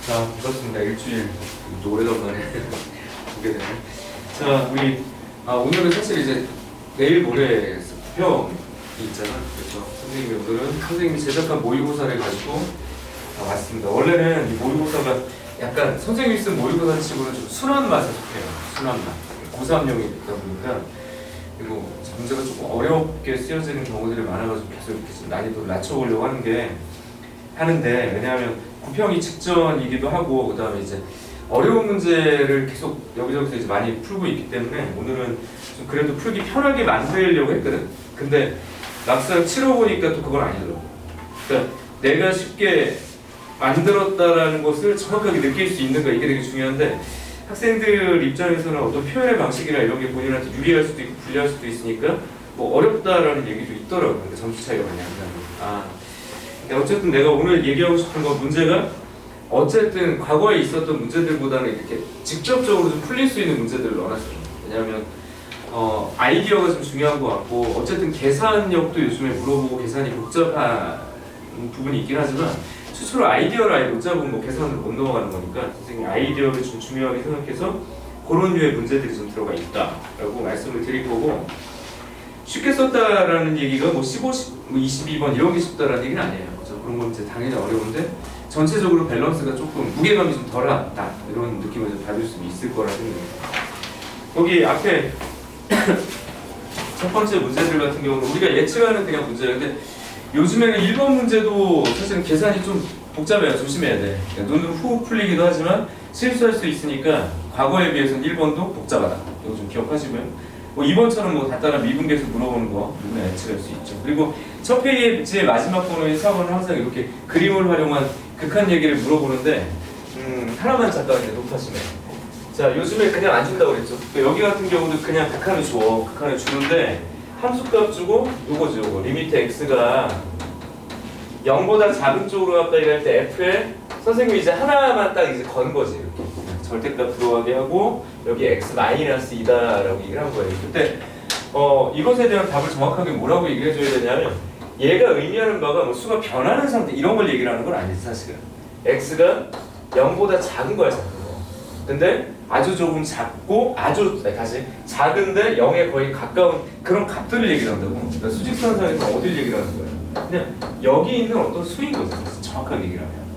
자, 반갑습니다. 일주일 오래간만에 보게 되네. 자, 우리 오늘은 사실 이제 내일 모레 부평이 있잖아. 그래서 선생님이 오늘은 선생님이 제작한 모의고사를 가지고 왔습니다. 원래는 이 모의고사가 약간 선생님이 쓴 모의고사 치고는 좀 순한 맛에 속해요. 순한 맛. 고3용이 있다 보니까 그리고 문제가 조금 어렵게 쓰여지는 경우들이 많아가지고 계속 이렇게 좀 난이도를 낮춰보려고 하는데 왜냐하면 부평이 직전이기도 하고 그 다음에 이제 어려운 문제를 계속 여기저기서 이제 많이 풀고 있기 때문에 오늘은 좀 그래도 풀기 편하게 만들려고 했거든. 근데 막상 치러보니까 또 그건 아니더라고. 그러니까 내가 쉽게 만들었다라는 것을 정확하게 느낄 수 있는가 이게 되게 중요한데 학생들 입장에서는 어떤 표현의 방식이나 이런 게 본인한테 유리할 수도 있고 불리할 수도 있으니까 뭐 어렵다라는 얘기도 있더라고요. 근데 점수 차이가 많이 안 나고. 근데 어쨌든 내가 오늘 얘기하고 싶은 건 문제가 어쨌든 과거에 있었던 문제들보다는 이렇게 직접적으로 좀 풀릴 수 있는 문제들을 넣어놨어요. 왜냐하면 아이디어가 좀 중요한 것 같고 어쨌든 계산력도 요즘에 물어보고 계산이 복잡한 부분이 있긴 하지만 최초로 아이디어를 아예 못 잡으면 뭐 계산으로 못 넘어가는 거니까 선생님이 아이디어를 좀 중요하게 생각해서 그런 류의 문제들이 좀 들어가 있다라고 말씀을 드릴 거고 쉽게 썼다라는 얘기가 뭐 15, 22번 이런 게 쉽다라는 얘기는 아니에요. 그래서 그런 건 이제 당연히 어려운데 전체적으로 밸런스가 조금 무게감이 좀 덜하다 이런 느낌을 좀 받을 수 있을 거라 생각합니다. 여기 앞에 첫 번째 문제들 같은 경우는 우리가 예측하는 그냥 문제인데 요즘에는 1번 문제도 사실은 계산이 좀 복잡해요. 조심해야 돼. 그러니까 눈으로 후 풀리기도 하지만 실수할 수 있으니까 과거에 비해서는 1번도 복잡하다. 이거 좀 기억하시고요. 뭐 2번처럼 뭐 간단한 미분계수 물어보는 거 누구나 예측할 수 있죠. 그리고 첫 페이지의 마지막 번호인 4번은 항상 이렇게 그림을 활용한 극한 얘기를 물어보는데 하나만 잠깐 이제 높아지네. 자, 요즘에 그냥 안 준다고 그랬죠. 여기 같은 경우도 그냥 극한을 줘. 극한을 주는데 함수값 주고 요거죠. 요거. 리미트 x가 0보다 작은 쪽으로 가까이 갈 때 f에 선생님이 이제 하나만 딱 이제 건 거지. 이렇게. 절대값 들어가게 하고 여기 x-2다라고 얘기를 한 거예요. 그때 이것에 대한 답을 정확하게 뭐라고 얘기를 해줘야 되냐면 얘가 의미하는 바가 뭐 수가 변하는 상태 이런 걸 얘기를 하는 건 아니지 사실은. x가 0보다 작은 거야 작은 거. 근데 아주 조금 작고 다시 작은데 0에 거의 가까운 그런 값들을 얘기를 한다고. 그러니까 수직선상에서 어딜 얘기를 하는 거야? 그냥 여기 있는 어떤 수인 거죠. 정확하게 얘기를 하면.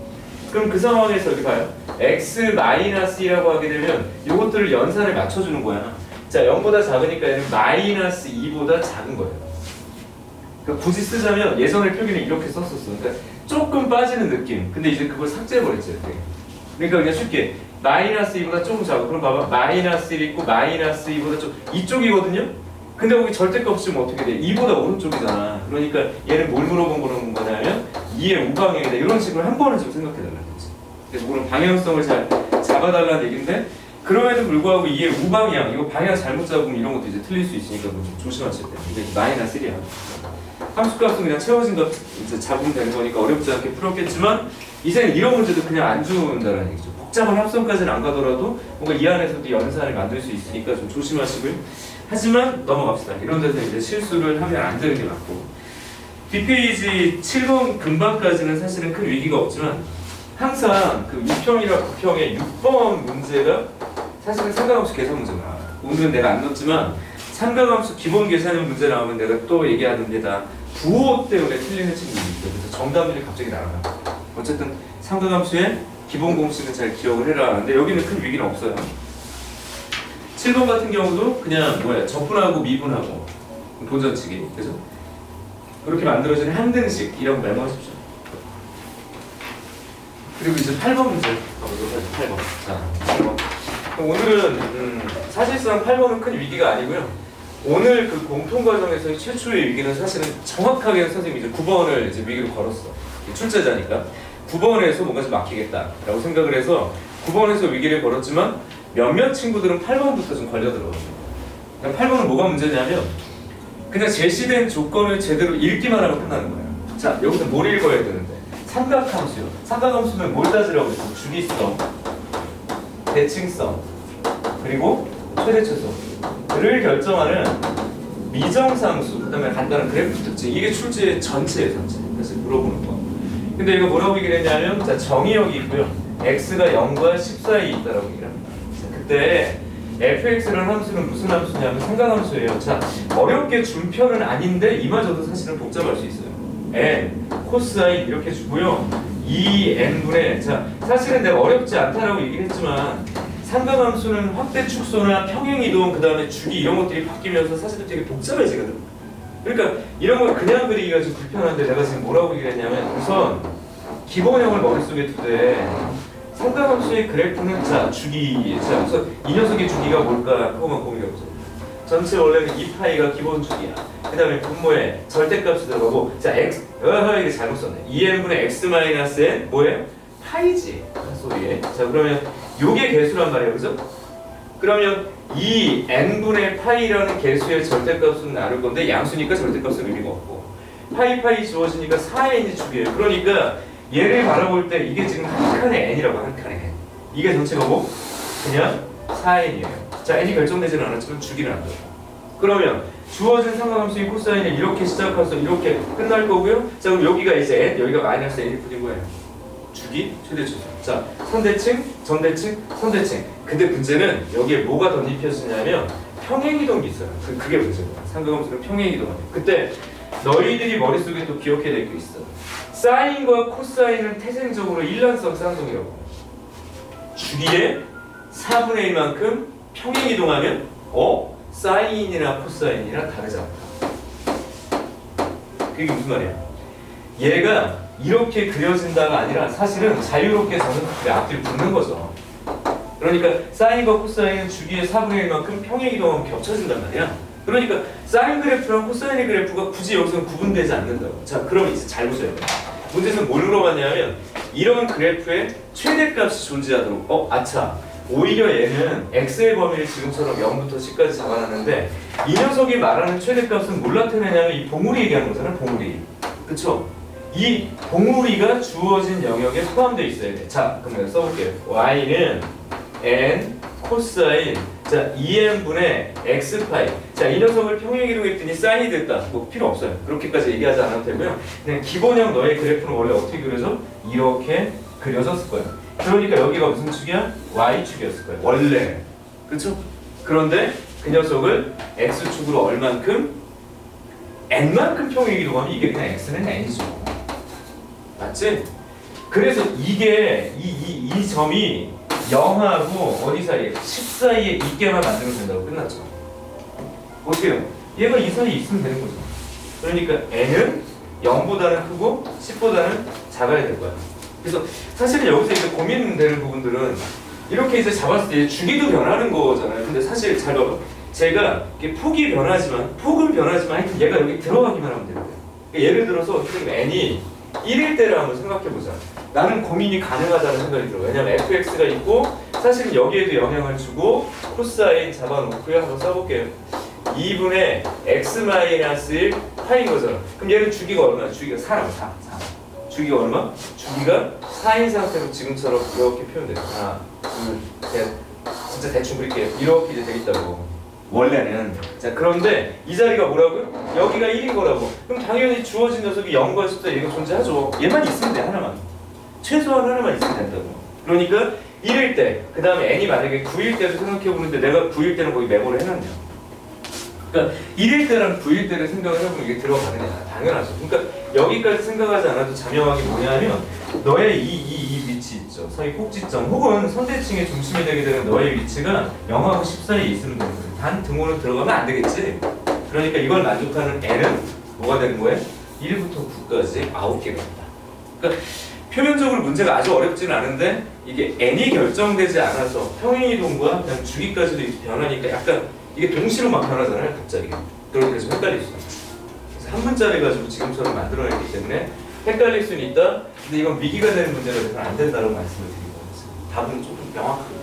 그럼 그 상황에서 여기 봐요. x-2라고 하게 되면 이것들을 연산을 맞춰주는 거야. 자, 0보다 작으니까 얘는 -2보다 작은 거예요. 그러니까 굳이 쓰자면 예전의 표기는 이렇게 썼었어. 그러니까 조금 빠지는 느낌. 근데 이제 그걸 삭제해버렸지. 그러니까 그냥 쉽게 -2보다 조금 작고 그럼 봐봐. -1 있고 -2보다 좀 이쪽이거든요. 근데 거기 절대값 쓰면 어떻게 돼? 2보다 오른쪽이잖아. 그러니까 얘는 뭘 물어본 거냐면 2의 우방향이다. 이런 식으로 한 번은 좀 생각해달라는 거지. 그래서 그런 방향성을 잘 잡아달라는 얘기인데 그럼에도 불구하고 2의 우방향, 이거 방향 잘못 잡으면 이런 것도 이제 틀릴 수 있으니까 좀 조심하실 때. 이게 -1이야. 함수값은 그냥 채워진 거 이제 잡으면 되는 거니까 어렵지 않게 풀었겠지만 이제는 이런 문제도 그냥 안 준다는 얘기죠. 복잡한 합성까지는 안 가더라도 뭔가 이 안에서도 연산을 만들 수 있으니까 좀 조심하시고요. 하지만 넘어갑시다. 이런 데서 이제 실수를 하면 안 되는 게 맞고 뒷페이지 7번 금방까지는 사실은 큰 위기가 없지만 항상 그 우평이나 부평의 6번 문제가 사실은 삼각함수 계산 문제가 나와요. 오늘은 내가 안 넣었지만 삼각함수 기본 계산의 문제 나오면 내가 또 얘기하는 데다 부호 때문에 틀리는 친구들이 있어요. 그래서 정답률이 갑자기 날아가요. 어쨌든 삼각함수의 기본 공식은 잘 기억을 해라. 근데 여기는 큰 위기는 없어요. 7번 같은 경우도 그냥 적분하고 미분하고 본전치기. 그죠? 그렇게 만들어진 한 등식이라고 메모하십시오. 그리고 이제 8번 문제 가보도록 하죠. 8번. 자, 8번. 오늘은 사실상 8번은 큰 위기가 아니고요. 오늘 그 공통과정에서의 최초의 위기는 사실은 정확하게 선생님이 이제 9번을 이제 위기로 걸었어. 출제자니까. 9번에서 뭔가 좀 막히겠다라고 생각을 해서 9번에서 위기를 걸었지만 몇몇 친구들은 8번부터 좀 걸려들어거든요. 8번은 뭐가 문제냐면 그냥 제시된 조건을 제대로 읽기만 하면 끝나는 거예요. 자, 여기서 뭘 읽어야 되는데 삼각함수요. 삼각함수는 뭘 따지라고 했어요? 주기성, 대칭성, 그리고 최대최소를 결정하는 미정상수, 그 다음에 간단한 그래프 특징. 이게 출제의 전체예요, 전체. 그래서 물어보는 거. 근데 이거 뭐라고 얘기를 했냐면 자 정의역이 있고요. x가 0과 10 사이에 있다라고 얘기를 합니다. 자, 그때 fx라는 함수는 무슨 함수냐면 상관함수예요. 자 어렵게 준 편은 아닌데 이마저도 사실은 복잡할 수 있어요. n 코사인 이렇게 주고요. 2n분의 자 사실은 내가 어렵지 않다라고 얘기를 했지만 상관함수는 확대 축소나 평행이동 그 다음에 주기 이런 것들이 바뀌면서 사실은 되게 복잡해지거든. 그러니까 이런 걸 그냥 그리기가 좀 불편한데 내가 지금 뭐라고 얘기를 했냐면 우선 기본형을 머릿속에 두되 상관함수의 그래프는 자 주기 자 우선 이 녀석의 주기가 뭘까 그거만 고민해보자. 전체 원래는 2파이가 기본 주기야. 그 다음에 분모에 절대값이 들어가고 자 x 이게 잘못 썼네. 2n분의 x 마이너스 n 뭐예요? 파이지 소리에. 자 그러면 요게 개수란 말이에요, 그죠? 그러면 이 n분의 파이라는 개수의 절대값은 나눌 건데 양수니까 절대값은 의미가 없고 파이 주어지니까 4n이 주기예요. 그러니까 얘를 바라볼 때 이게 지금 한 칸의 n이라고 한 칸의 n. 이게 전체가 뭐? 그냥 4n이에요. 자 n이 결정되지는 않았지만 주기는 안 돼요. 그러면 주어진 상관함수인 코사인을 이렇게 시작해서 이렇게 끝날 거고요. 자 그럼 여기가 이제 n, 여기가 마이너스 n일 뿐인 거예요. 주기 최대치수. 자 선대칭, 전대칭, 선대칭. 근데 문제는 여기에 뭐가 덧입혀지냐면 평행이동이 있어요. 그게 문제예요. 상관함수는 평행이동하네. 그때 너희들이 머릿속에 또 기억해야 될 게 있어. 사인과 코사인은 태생적으로 일란성 쌍둥이라고. 주기의 4분의 1만큼 평행이동하면 사인이나 코사인이랑 다르지 않다. 그게 무슨 말이야? 얘가 이렇게 그려진다가 아니라 사실은 자유롭게 저는 앞뒤로 붙는 거죠. 그러니까 사인과 코사인은 주기의 4분의 1만큼 평행이동하면 겹쳐진단 말이야. 그러니까 사인 그래프랑 코사인의 그래프가 굳이 여기서는 구분되지 않는다고. 자 그럼 이제 잘 보세요. 문제는 뭘 물어봤냐면 이런 그래프의 최대값이 존재하도록 아차 오히려 얘는 x의 범위를 지금처럼 0부터 10까지 잡아놨는데 이 녀석이 말하는 최대값은 뭘 나타내냐면 이 봉우리 얘기하는 거잖아요. 봉우리. 그쵸? 이 봉우리가 주어진 영역에 포함되어 있어야 돼. 자 그럼 내가 써볼게요. y는 n 코사인 자 2n분의 x파이. 자 이 녀석을 평행이동했더니 사인이 됐다. 뭐 필요 없어요. 그렇게까지 얘기하지 않아도 되고요. 그냥 기본형 너의 그래프는 원래 어떻게 그려져? 이렇게 그려졌을 거예요. 그러니까 여기가 무슨 축이야? y축이었을 거예요. 원래. 그쵸? 그런데 그 녀석을 x축으로 얼만큼? n만큼 평행이동하면 이게 그냥 x는 n이죠. 맞지? 그래서 이게 이 점이 0하고 어디 사이에? 10 사이에 있게만 만들면 된다고 끝났죠. 어떻게 해요? 얘가 이 사이에 있으면 되는 거죠. 그러니까 n은 0보다는 크고 10보다는 작아야 될 거야. 그래서 사실은 여기서 이제 고민되는 부분들은 이렇게 이제 잡았을 때 주기도 변하는 거잖아요. 근데 사실 잘 봐봐. 제가 이게 폭은 변하지만 하여튼 얘가 여기 들어가기만 하면 되는 거예요. 그러니까 예를 들어서 선생님 n이 1일 때를 한번 생각해보자. 나는 고민이 가능하다는 생각이 들어요. 왜냐면 fx가 있고 사실은 여기에도 영향을 주고 코사인 잡아놓고요. 한번 써볼게요. 2분의 x-1 파인 거잖아. 그럼 얘는 주기가 얼마야? 주기가 4라고 4. 주기가 얼마? 주기가 4인 상태로 지금처럼 이렇게 표현돼요. 하나, 둘, 셋. 진짜 대충 그릴게요. 이렇게 이제 되겠다고. 원래는. 자, 그런데 이 자리가 뭐라고요? 여기가 1인 거라고. 그럼 당연히 주어진 녀석이 0과 10다 얘가 존재하죠. 얘만 있으면 돼, 하나만. 최소한 하나만 있으면 된다고. 그러니까 1일 때, 그 다음에 n이 만약에 9일 때도 생각해보는데 내가 9일 때는 거기 메모를 해놨냐. 그러니까 1일 때랑 9일 때를 생각을 해보면 이게 들어가느냐. 당연하죠. 그러니까 여기까지 생각하지 않아도 자명하게 뭐냐면 너의 이 위치 있죠. 사이 꼭지점 혹은 선대칭의 중심이 되게 되는 너의 위치가 0하고 10 사이에 있으면 되는 거예요. 단 등호는 들어가면 안 되겠지. 그러니까 이걸 만족하는 n은 뭐가 되는 거예요? 1부터 9까지 9개가 있다. 그러니까 표면적으로 문제가 아주 어렵지는 않은데 이게 n이 결정되지 않아서 평행이동과 그냥 주기까지도 변하니까 약간 이게 동시로 막 변하잖아요. 갑자기. 그러니까 좀 헷갈릴 수 있어요. 그래서 한 문자를 가지고 지금처럼 만들어냈기 때문에 헷갈릴 수는 있다. 근데 이건 위기가 되는 문제가 돼서 안 된다고 말씀을 드리고 있습니다. 답은 조금 명확하게.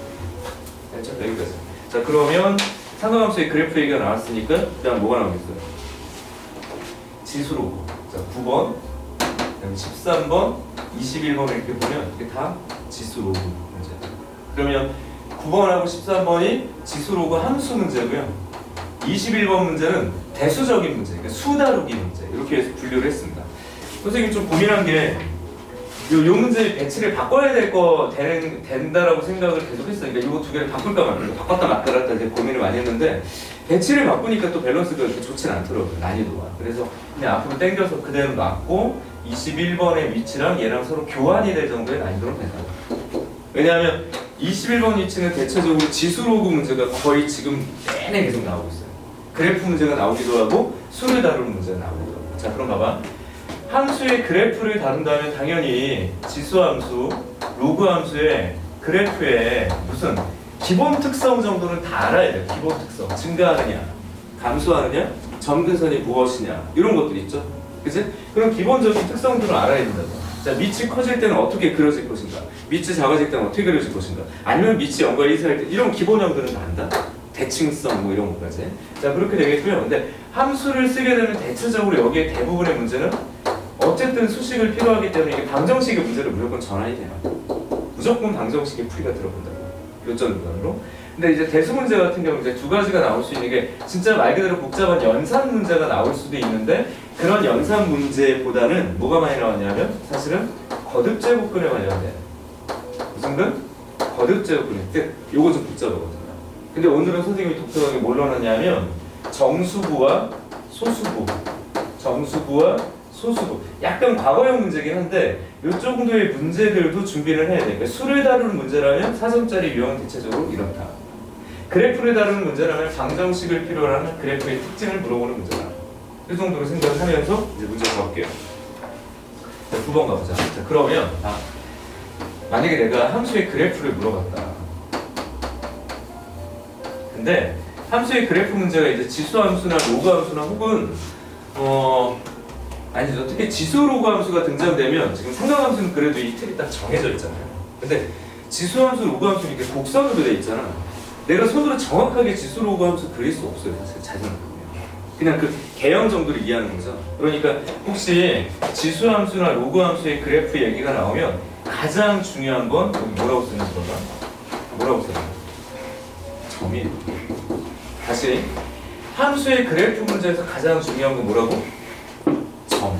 됐죠? 여기까지. 자 그러면 상관함수의 그래프 얘기가 나왔으니까 그다음 뭐가 나오겠어요? 지수로. 자 9번, 그다음 13번, 21번 이렇게 보면 이게 다 지수로 문제. 그러면 9번하고 13번이 지수로그 함수 문제고요. 21번 문제는 대수적인 문제, 그러니까 수 다루기 문제 이렇게 해서 분류를 했습니다. 선생님이 좀 고민한 게 요 문제 배치를 바꿔야 된다라고 생각을 계속 했어요. 그러니까 이거 두 개를 바꿀까 말까 바꿨다 말까를 되게 고민을 많이 했는데 배치를 바꾸니까 또 밸런스가 그렇게 좋진 않더라고요. 난이도가. 그래서 그냥 앞으로 당겨서 그대로 놨고 21번의 위치랑 얘랑 서로 교환이 될 정도의 난이도로 된다. 왜냐하면 21번 위치는 대체적으로 지수로그 문제가 거의 지금 내내 계속 나오고 있어요. 그래프 문제가 나오기도 하고 수를 다루는 문제가 나오기도 하고. 자, 그럼 봐봐. 함수의 그래프를 다룬다면 당연히 지수함수, 로그함수의 그래프의 무슨 기본 특성 정도는 다 알아야 돼요. 기본 특성. 증가하느냐, 감소하느냐, 점근선이 무엇이냐 이런 것들 있죠. 그치? 그런 기본적인 특성들을 알아야 된다고. 자, 밑이 커질 때는 어떻게 그려질 것인가, 밑이 작아질 때는 어떻게 그려질 것인가, 아니면 밑이 0과 1 사이일 때 이런 기본형들은 다 안다. 대칭성 뭐 이런 것까지. 자, 그렇게 되겠고요. 근데 함수를 쓰게 되면 대체적으로 여기에 대부분의 문제는 어쨌든 수식을 필요하기 때문에 이게 방정식의 문제를 무조건 전환이 돼요. 무조건 방정식의 풀이가 들어본다고. 교점 구간으로. 근데 이제 대수 문제 같은 경우 이제 두 가지가 나올 수 있는 게 진짜 말 그대로 복잡한 연산 문제가 나올 수도 있는데 그런 연산 문제보다는 뭐가 많이 나왔냐면 사실은 거듭제곱근에 관련된 무슨 근? 거듭제곱근. 근데 요거 좀 복잡하거든요. 근데 오늘은 선생님이 독특하게 뭘 넣어놨냐면 정수부와 소수부, 정수부와 소수부. 약간 과거형 문제긴 한데 요 정도의 문제들도 준비를 해야 돼. 그러니까 수를 다루는 문제라면 4점짜리 유형은 대체적으로 이렇다. 그래프를 다루는 문제라면 방정식을 필요로 하는 그래프의 특징을 물어보는 문제다. 이 정도로 생각을 하면서 이제 문제 가볼게요. 자, 9번 가보자. 자, 그러면 만약에 내가 함수의 그래프를 물어봤다. 근데 함수의 그래프 문제가 이제 지수함수나 로그함수나 혹은 아니죠. 특히 지수 로그함수가 등장되면 지금 삼각함수는 그래도 이 틀이 딱 정해져 있잖아요. 근데 지수함수, 로그함수는 이렇게 곡선으로 돼 있잖아. 내가 손으로 정확하게 지수 로그함수 그릴 수 없어요. 사실 잘 생각하면. 그냥 그 개형 정도를 이해하는 거죠. 그러니까 혹시 지수함수나 로그함수의 그래프 얘기가 나오면 가장 중요한 건 뭐라고 쓰는 거다? 뭐라고 쓰는 거야? 점이. 다시 함수의 그래프 문제에서 가장 중요한 건 뭐라고? 점.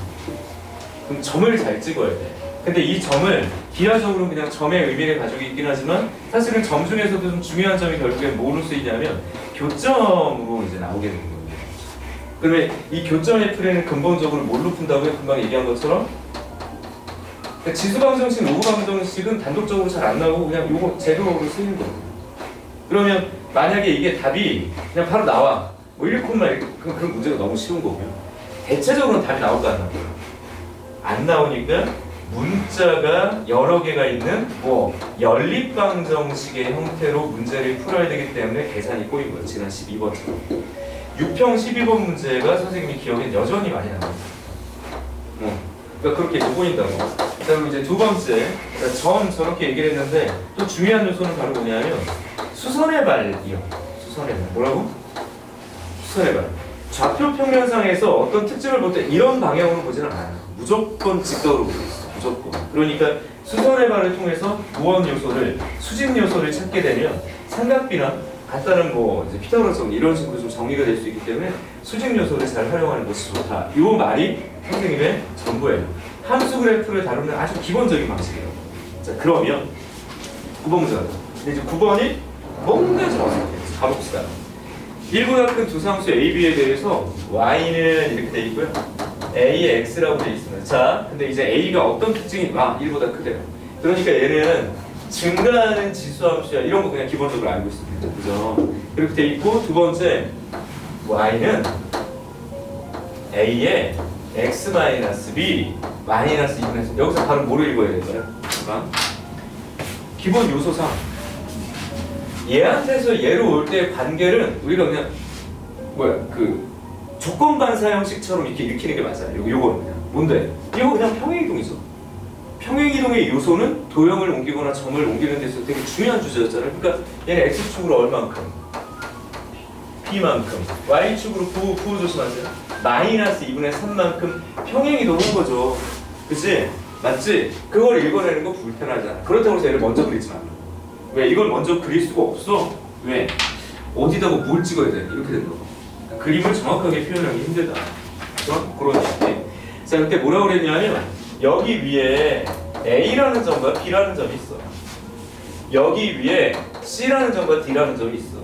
그럼 점을 잘 찍어야 돼. 근데 이 점을 기하적으로 그냥 점의 의미를 가지고 있긴 하지만 사실은 점 중에서도 좀 중요한 점이 결국엔 뭐로 쓰이냐면 교점으로 이제 나오게 되는 거예요. 그러면 이 교점의 풀이는 근본적으로 뭘로 푼다고요? 금방 얘기한 것처럼 그러니까 지수 방정식, 로그 방정식은 단독적으로 잘 안 나오고 그냥 요거 제도로 쓰이는 거예요. 그러면 만약에 이게 답이 그냥 바로 나와 뭐 1, 그런 문제가 너무 쉬운 거고요. 대체적으로는 답이 나올 거 안 나와요. 안 나오니까 문자가 여러 개가 있는 뭐 연립방정식의 형태로 문제를 풀어야 되기 때문에 계산이 꼬인 거예요. 지난 12번처럼 6평 12번 문제가 선생님이 기억엔 여전히 많이 나와요. 그러니까 그렇게 이제 꼬인다고. 자, 그럼 이제 두 번째, 점 저렇게 얘기를 했는데 또 중요한 요소는 바로 뭐냐면 수선의 발이요. 수선의 발. 뭐라고? 수선의 발. 좌표 평면상에서 어떤 특징을 볼 때 이런 방향으로 보지는 않아요. 무조건 직각으로 보고 있어요. 무조건. 그러니까 수선의 발을 통해서 무언 요소를, 수직 요소를 찾게 되면 삼각비나 간단한 뭐 이제 피타고라스 이런 식으로 좀 정리가 될 수 있기 때문에 수직 요소를 잘 활용하는 것이 좋다. 이 말이 선생님의 전부예요. 함수 그래프를 다루는 아주 기본적인 방식이에요. 자, 그러면 9번 문제 가자. 근데 이제 9번이 뭔가 좀 어색해요. 가봅시다. 1분할근 두 상수 A, B에 대해서 Y는 이렇게 돼 있고요. A의 X라고 돼 있습니다. 자, 근데 이제 A가 어떤 특징이 1보다 크대요. 그러니까 얘는 증가하는 지수함수야. 이런 거 그냥 기본적으로 알고 있습니다. 그죠? 이렇게 돼 있고 두 번째 Y는 A의 X-B 마이너스 2분의 3. 여기서 바로 뭐를 읽어야 될까요? 기본 요소상 얘한테서 얘로 올 때의 관계는 우리가 그냥 그 조건 반사 형식처럼 이렇게 읽히는 게 맞아요. 요거는 그냥 뭔데? 이거 그냥 평행이동이죠. 평행이동의 요소는 도형을 옮기거나 점을 옮기는 데서 되게 중요한 주제였잖아요. 그러니까 얘는 x축으로 얼만큼, b만큼, y축으로 9 조심하세요. 마이너스 2분의 3만큼 평행이동한 거죠. 그치? 맞지? 그걸 읽어내는 거 불편하잖아. 그렇다고 해서 얘를 먼저 그리지 마. 왜? 이걸 먼저 그릴 수가 없어. 왜? 어디다가 뭘 찍어야 돼? 이렇게 된다. 그림을 정확하게 표현하기 힘들다. 그런 느낌. 자, 그때 뭐라고 그랬냐면 여기 위에 A라는 점과 B라는 점이 있어. 여기 위에 C라는 점과 D라는 점이 있어.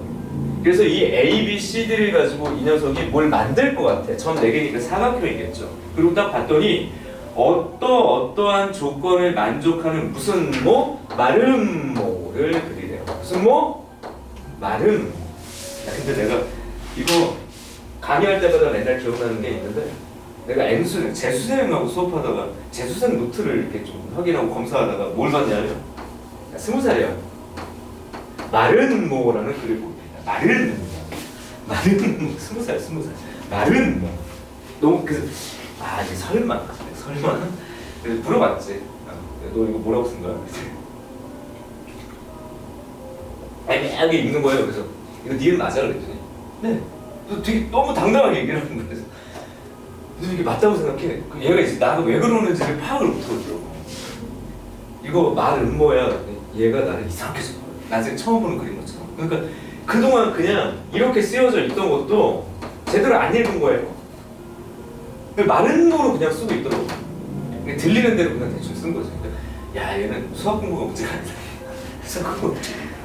그래서 이 A, B, C,D를 가지고 이 녀석이 뭘 만들 것 같아. 점 4개니까 사각형이겠죠. 그리고 딱 봤더니 어떠한 조건을 만족하는 무슨 모? 마름모를 그리래요. 무슨 모? 마름모. 근데 내가 이거 강의할 때마다 맨날 기억나는 게 있는데, 내가 N수는 재수생하고 수업하다가 재수생 노트를 이렇게 좀 확인하고 검사하다가 뭘 봤냐면 20살이야. 마른모라는 글을 봅니다. 마른모. 20살. 마른모. 너무 이게 설마. 그래서 물어봤지. 너 이거 뭐라고 쓴 거야? 애매하게 읽는 거예요. 그래서 이거 니은 맞아? 그랬더니 네. 되게 너무 당당하게 얘기를 하는 거예요. 그래서 이게 맞다고 생각해. 얘가 이제 나가 왜 그러는지를 파악을 못하더라고. 이거 말 음모야. 얘가 나를 이상하게 써. 나중에 처음 보는 그림 것처럼. 그러니까 그동안 그냥 이렇게 쓰여져 있던 것도 제대로 안 읽은 거예요. 마른 노로 그냥 쓰고 있더라고. 들리는 대로 그냥 대충 쓴 거지. 야, 얘는 수학 공부가 문제가 아니다. 그래서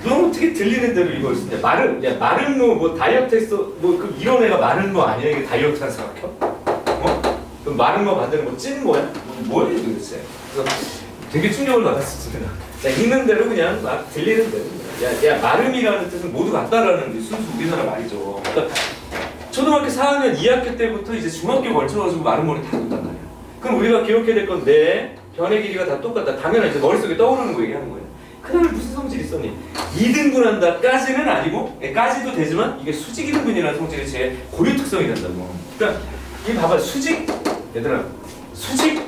너 어떻게 들리는 대로 이걸 쓰냐? 마른 노 뭐 다이어트 했어? 뭐 그 이런 애가 마른 노 아니야? 이게 다이어트한 생각해? 그럼 마른 거 만드는 거 찐 뭐야? 뭐야 도대체? 그래서 되게 충격을 받았었지. 읽는 대로 그냥 막 들리는 대로. 야, 마름이라는 뜻은 모두 같다라는 순수 우리나라 말이죠. 그러니까 초등학교 4학년 2학기 때부터 이제 중학교 걸쳐가지고 마름모를 다 뒀단 말이야. 그럼 우리가 기억해야 될 건 내 변의 길이가 다 똑같다. 당연히 이제 머릿속에 떠오르는 거 얘기하는 거예요. 그 다음에 무슨 성질이 있었니? 2등분한다까지는 아니고, 까지도 되지만 이게 수직 2등분이라는 성질이 제 고유 특성이 된다고. 그러니까 이 봐봐, 수직, 얘들아, 수직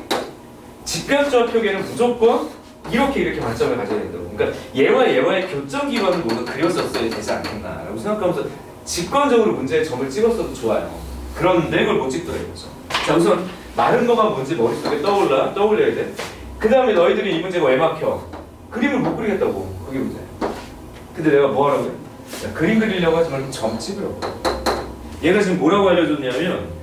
직각좌표계는 무조건 이렇게 만점을 가져야 된다고. 그러니까 얘와의 교점 기관을 모두 그렸었어야 되지 않겠나라고 생각하면서 직관적으로 문제에 점을 찍었어도 좋아요. 그런데 그걸 못 찍더래요. 자, 우선 마른 거가 뭔지 머릿속에 떠올려야 돼. 그 다음에 너희들이 이 문제가 왜 막혀? 그림을 못 그리겠다고. 그게 문제야. 근데 내가 뭐 하라고 해? 야, 그림 그리려고 하지 말고 점 찍으라고. 얘가 지금 뭐라고 알려줬냐면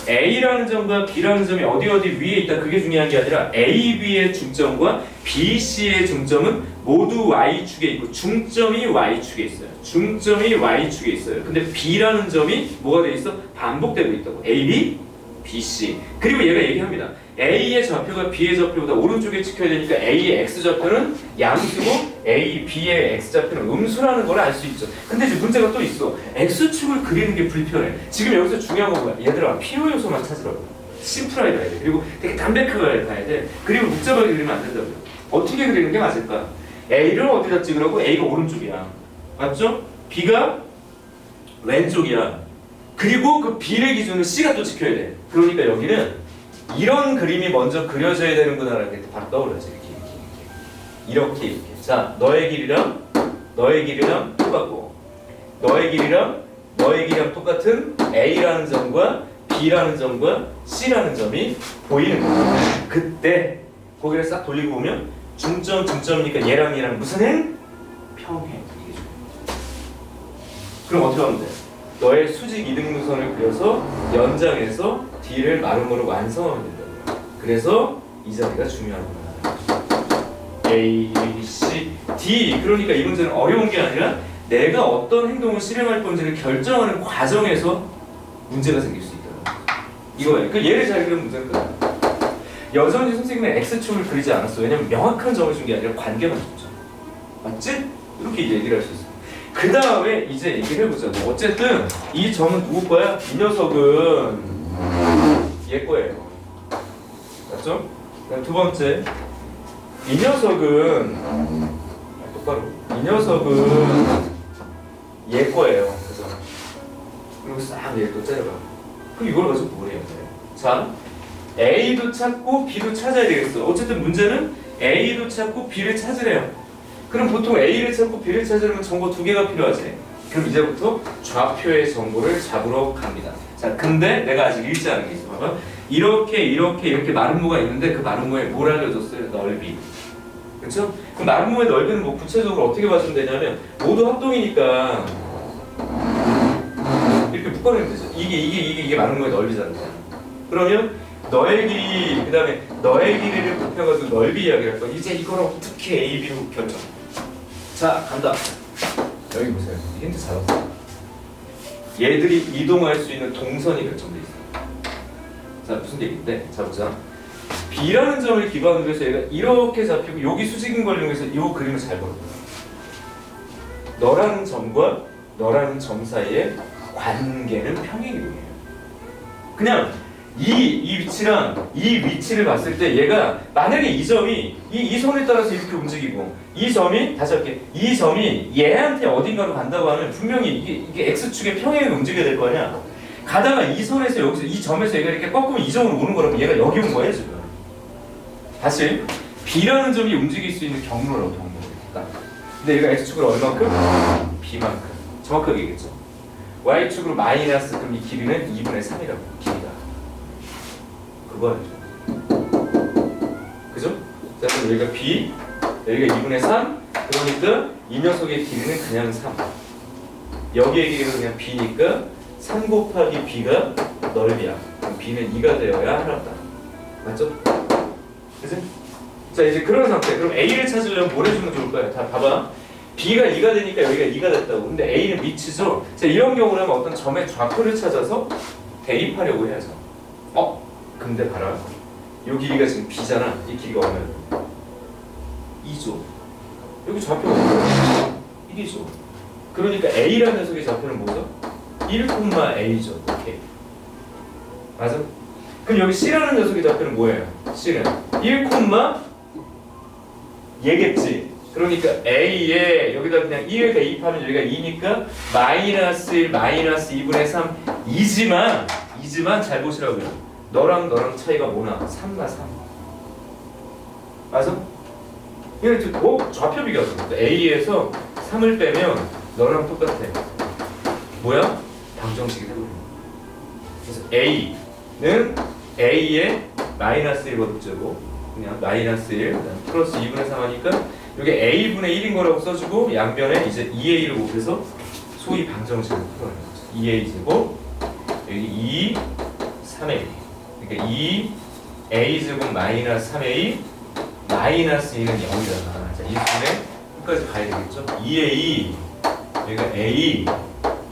A라는 점과 B라는 점이 어디 위에 있다. 그게 중요한 게 아니라 A, B의 중점과 B, C의 중점은 모두 Y축에 있고 중점이 Y축에 있어요. 중점이 Y축에 있어요. 근데 B라는 점이 뭐가 돼 있어? 반복되고 있다고. A, B, B, C. 그리고 얘가 얘기합니다. A의 좌표가 B의 좌표보다 오른쪽에 찍혀야 되니까 A의 X좌표는 양수고 A, B의 X좌표는 음수라는 걸 알 수 있죠. 근데 이제 문제가 또 있어. X축을 그리는 게 불편해. 지금 여기서 중요한 건 뭐야? 얘들아, 필요 요소만 찾으라고. 심플하게 가야 돼. 그리고 되게 담백하게 가야 돼. 그리고 복잡하게 그리면 안 된다고요. 어떻게 그리는 게 맞을까? A를 어디다 찍으라고? A가 오른쪽이야. 맞죠? B가 왼쪽이야. 그리고 그 B를 기준으로 C가 또 지켜야 돼. 그러니까 여기는 이런 그림이 먼저 그려져야 되는구나라는 게 바로 떠오르지. 이렇게. 자, 너의 길이랑 똑같고, 너의 길이랑 똑같은 A라는 점과 B라는 점과 C라는 점이 보이는 거예요. 그때 고개를 싹 돌리고 보면 중점이니까 얘랑 무슨 행? 평행. 그럼 어떻게 하면 돼? 너의 수직 이등분선을 그려서 연장해서 D를 마름모로 완성하면 된다고요. 그래서 이 자리가 중요하구나. A, C, D. 그러니까 이 문제는 어려운 게 아니라 내가 어떤 행동을 실행할 건지를 결정하는 과정에서 문제가 생길 수 있다. 이거예요. 그 예를 잘 그리면 문제는 끝. 여전히 선생님은 X축을 그리지 않았어. 왜냐면 명확한 점을 준 게 아니라 관계만 줬죠. 맞지? 이렇게 얘기를 할 수 있어. 그 다음에 이제 얘기를 해보자. 어쨌든 이 점은 누구 거야? 이 녀석은 얘 거예요. 맞죠? 그다음 두 번째, 이 녀석은 똑바로. 이 녀석은 얘 거예요. 그래서 그리고 싹 얘 또 째려봐. 그럼 이걸 가지고 뭘 해야 돼? 자, A도 찾고 B도 찾아야 되겠어. 어쨌든 문제는 A도 찾고 B를 찾으래요. 그럼 보통 A를 찾고 B를 찾으려면 정보 2개가 필요하지. 그럼 이제부터 좌표의 정보를 잡으러 갑니다. 자, 근데 내가 아직 읽지 않은 게 있어. 봐봐. 이렇게 마름모가 있는데 그 마름모에 뭘 알려줬어요? 넓이. 그렇죠? 그 마름모의 넓이는 뭐 구체적으로 어떻게 봐주면 되냐면 모두 합동이니까 이렇게 묶어내면 되죠. 이게 마름모의 넓이잖아요. 그러면 너의 길이, 그 다음에 너의 길이를 곱해가지고 넓이 이야기를 할 거야. 이제 이거를 어떻게 A, B로 결정. 자, 간다. 여기 보세요. 힌트 잡았어요. 얘들이 이동할 수 있는 동선이 결정돼 있어요. 자, 무슨 얘기인데? 자, 보자. B라는 점을 기반으로 해서 얘가 이렇게 잡히고 여기 수직인 걸 이용해서 이 그림을 잘 그려. 너라는 점과 너라는 점 사이의 관계는 평행이동이에요. 그냥 이 위치랑 이 위치를 봤을 때 얘가 만약에 이 점이 이 선에 따라서 이렇게 움직이고 이 점이 다시 할게 이 점이 얘한테 어딘가로 간다고 하면 분명히 이게 x축의 평행이 움직여야 될 거 아니야. 가다가 이 선에서 여기서 이 점에서 얘가 이렇게 꺾으면 이 점으로 오는 거라면 얘가 여기 온 거예요 지금. 다시 B라는 점이 움직일 수 있는 경로라고 보는 거겠다. 근데 얘가 x축으로 얼마큼? B만큼. 정확하게 얘기했죠. y축으로 마이너스 그럼 이 길이는 2분의 3이라고 길이가. 그거예요. 그죠? 자 그럼 여기가 B, 여기가 2분의 3. 그러니까 이 녀석의 길이는 그냥 3. 여기의 길이는 그냥 B니까 3 곱하기 B가 넓이야. 그럼 B는 2가 되어야 하나다. 맞죠? 그치? 자 이제 그런 상태. 그럼 A를 찾으려면 뭘 해주면 좋을까요? 다 봐봐. B가 2가 되니까 여기가 2가 됐다고. 근데 A는 밑이죠? 자 이런 경우라면 어떤 점의 좌표를 찾아서 대입하려고 해야죠. 근데 봐라. 이 길이가 지금 B잖아. 이 길이가 얼마야? 2죠. 여기 좌표가 뭐야? 1이죠. 그러니까 A라는 녀석의 좌표는 뭐죠? 1,A죠. 오케이. 맞아? 그럼 여기 C라는 녀석의 좌표는 뭐예요? C는 1, 얘겠지. 그러니까 A에 여기다 그냥 1을 대입하면 여기가 2니까 마이너스 1, 마이너스 2분의 3 이지만 잘 보시라고요. 너랑 차이가 뭐나? 3나 3. 맞아? 이거 좌표 비교하죠. A에서 3을 빼면 너랑 똑같아. 뭐야? 방정식이 되는 거야. 그래서 A는 A에 마이너스 1 거듭제고 그냥 마이너스 1 플러스 2분의 3 하니까 여기 A분의 1인 거라고 써주고 양변에 이제 2A를 곱해서 소위 방정식을 풀어내는 거죠. 2A 제곱 여기 2, 3A 그러니까 2A 제곱 마이너스 3A 마이너스 2는 0이잖아. 자, 이 순에 끝까지 가야 되겠죠? 2A 여기가 A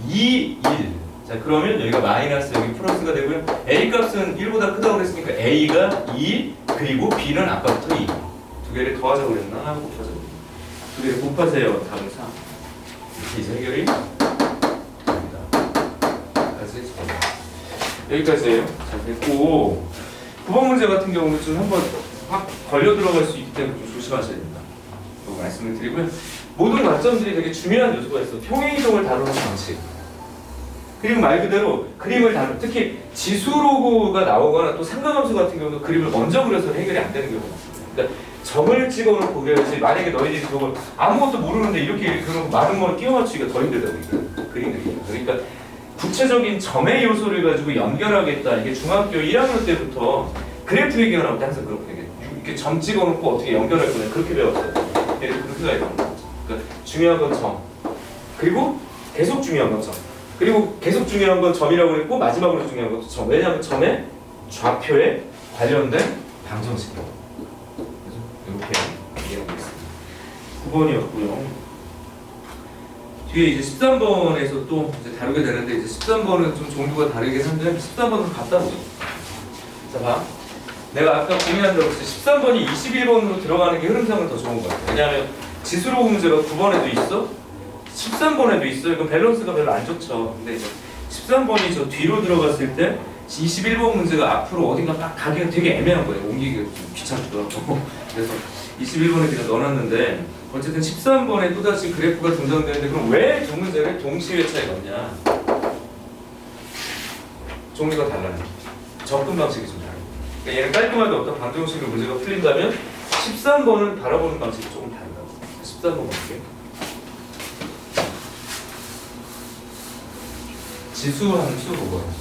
2, 1 자 그러면 여기가 마이너스 여기 플러스가 되고요. A 값은 1보다 크다고 그랬으니까 A가 2 그리고 B는 아까부터 2 두 개를 더하자고 그랬나? 곱하자고 두 개를 곱하세요. 답은 3 이렇게 이제 해결이 됩니다. 여기까지예요. 잘 됐고 9번 문제 같은 경우는 좀 한번 확 걸려 들어갈 수 있기 때문에 좀 조심하셔야 됩니다. 이거 말씀을 드리고요. 모든 관점들이 되게 중요한 요소가 있어. 평행이동을 다루는 방식 그리고 말 그대로 그림을 다루 특히 지수로그가 나오거나 또 상관함수 같은 경우는 그림을 먼저 그려서 해결이 안 되는 경우가 있어요. 그러니까 점을 찍어놓고 그려야지. 만약에 너희들이 그걸 아무것도 모르는데 이렇게 그런 많은 걸 끼워 맞추기가 더 힘들다고 그림 그리기가. 그러니까 구체적인 점의 요소를 가지고 연결하겠다. 이게 중학교 1학년 때부터 그래프 얘기가 나올 때 항상 그렇게 되겠죠. 이렇게 점 찍어놓고 어떻게 연결할 거냐 그렇게 배웠어요. 그렇게 가야 되는 거죠. 그러니까 중요한 건 점. 그리고 계속 중요한 건 점. 그리고 계속 중요한 건 점이라고 했고 마지막으로 중요한 것도 점. 왜냐하면 점의 좌표에 관련된 방정식이에요. 이렇게 이해하고 있습니다. 9번이었고요. 뒤에 이제 13번에서 또 이제 다루게 되는데 이제 13번은 좀 종류가 다르긴 한데 13번은 갖다 보죠. 자 봐. 내가 아까 고민한다고 했을 때 13번이 21번으로 들어가는 게 흐름상은 더 좋은 것 같아요. 왜냐하면 지수로 문제가 9번에도 있어 13번에도 있어요. 그 밸런스가 별로 안 좋죠. 근데 이제 13번이 저 뒤로 들어갔을 때 21번 문제가 앞으로 어딘가 딱 가기가 되게 애매한 거예요. 옮기기가 좀 귀찮더라고. 그래서 21번에 그냥 넣어놨는데 어쨌든 13번에 또다시 그래프가 등장되는데 그럼 왜 두 문제를 동시에 차이가 없냐? 종류가 달라요. 접근 방식이 좀 달라요. 그러니까 얘는 깔끔하게 어떤 방정식으로 문제가 풀린다면 13번은 바라보는 방식이 조금 다르다고. 13번 볼게요. 지수함수, 로그함수.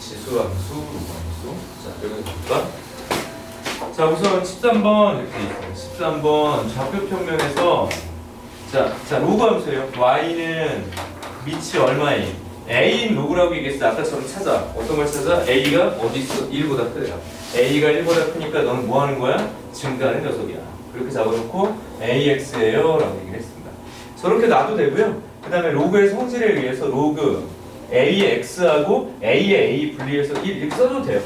지수함수, 로그함수. 자, 여기 볼까? 자, 우선 13번 이렇게 있어요. 13번 좌표 평면에서 자, 로그함수예요. y는 밑이 얼마인? a인 로그라고 얘기했어. 아까처럼 찾아. 어떤 걸 찾아? a가 어디 있어? 1보다 크대요. a가 1보다 크니까 너는 뭐 하는 거야? 증가하는 녀석이야. 그렇게 잡아놓고 ax예요 라고 얘기를 했습니다. 저렇게 놔도 되고요. 그 다음에 로그의 성질에 의해서 로그 a의 x하고 a의 a 분리해서 1 이렇게 써도 돼요.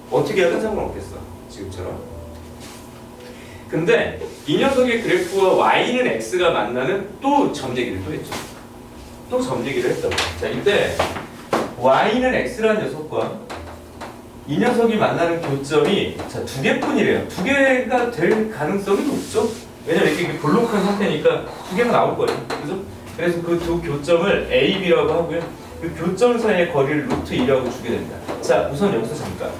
어떻게 하든 상관없겠어. 지금처럼. 근데 이 녀석의 그래프와 y는 x가 만나는 또 점 얘기를 또 했죠. 또 점 얘기를 했다고. 자, 이때 y는 x라는 녀석과 이 녀석이 만나는 교점이 자, 두 개뿐이래요. 두 개가 될 가능성이 높죠. 왜냐면 이렇게 볼록한 상태니까 두 개가 나올 거예요. 그죠? 그래서 그 두 교점을 a, b라고 하고요. 그 교점 사이의 거리를 루트 2라고 주게 됩니다. 자, 우선 여기서 잠깐.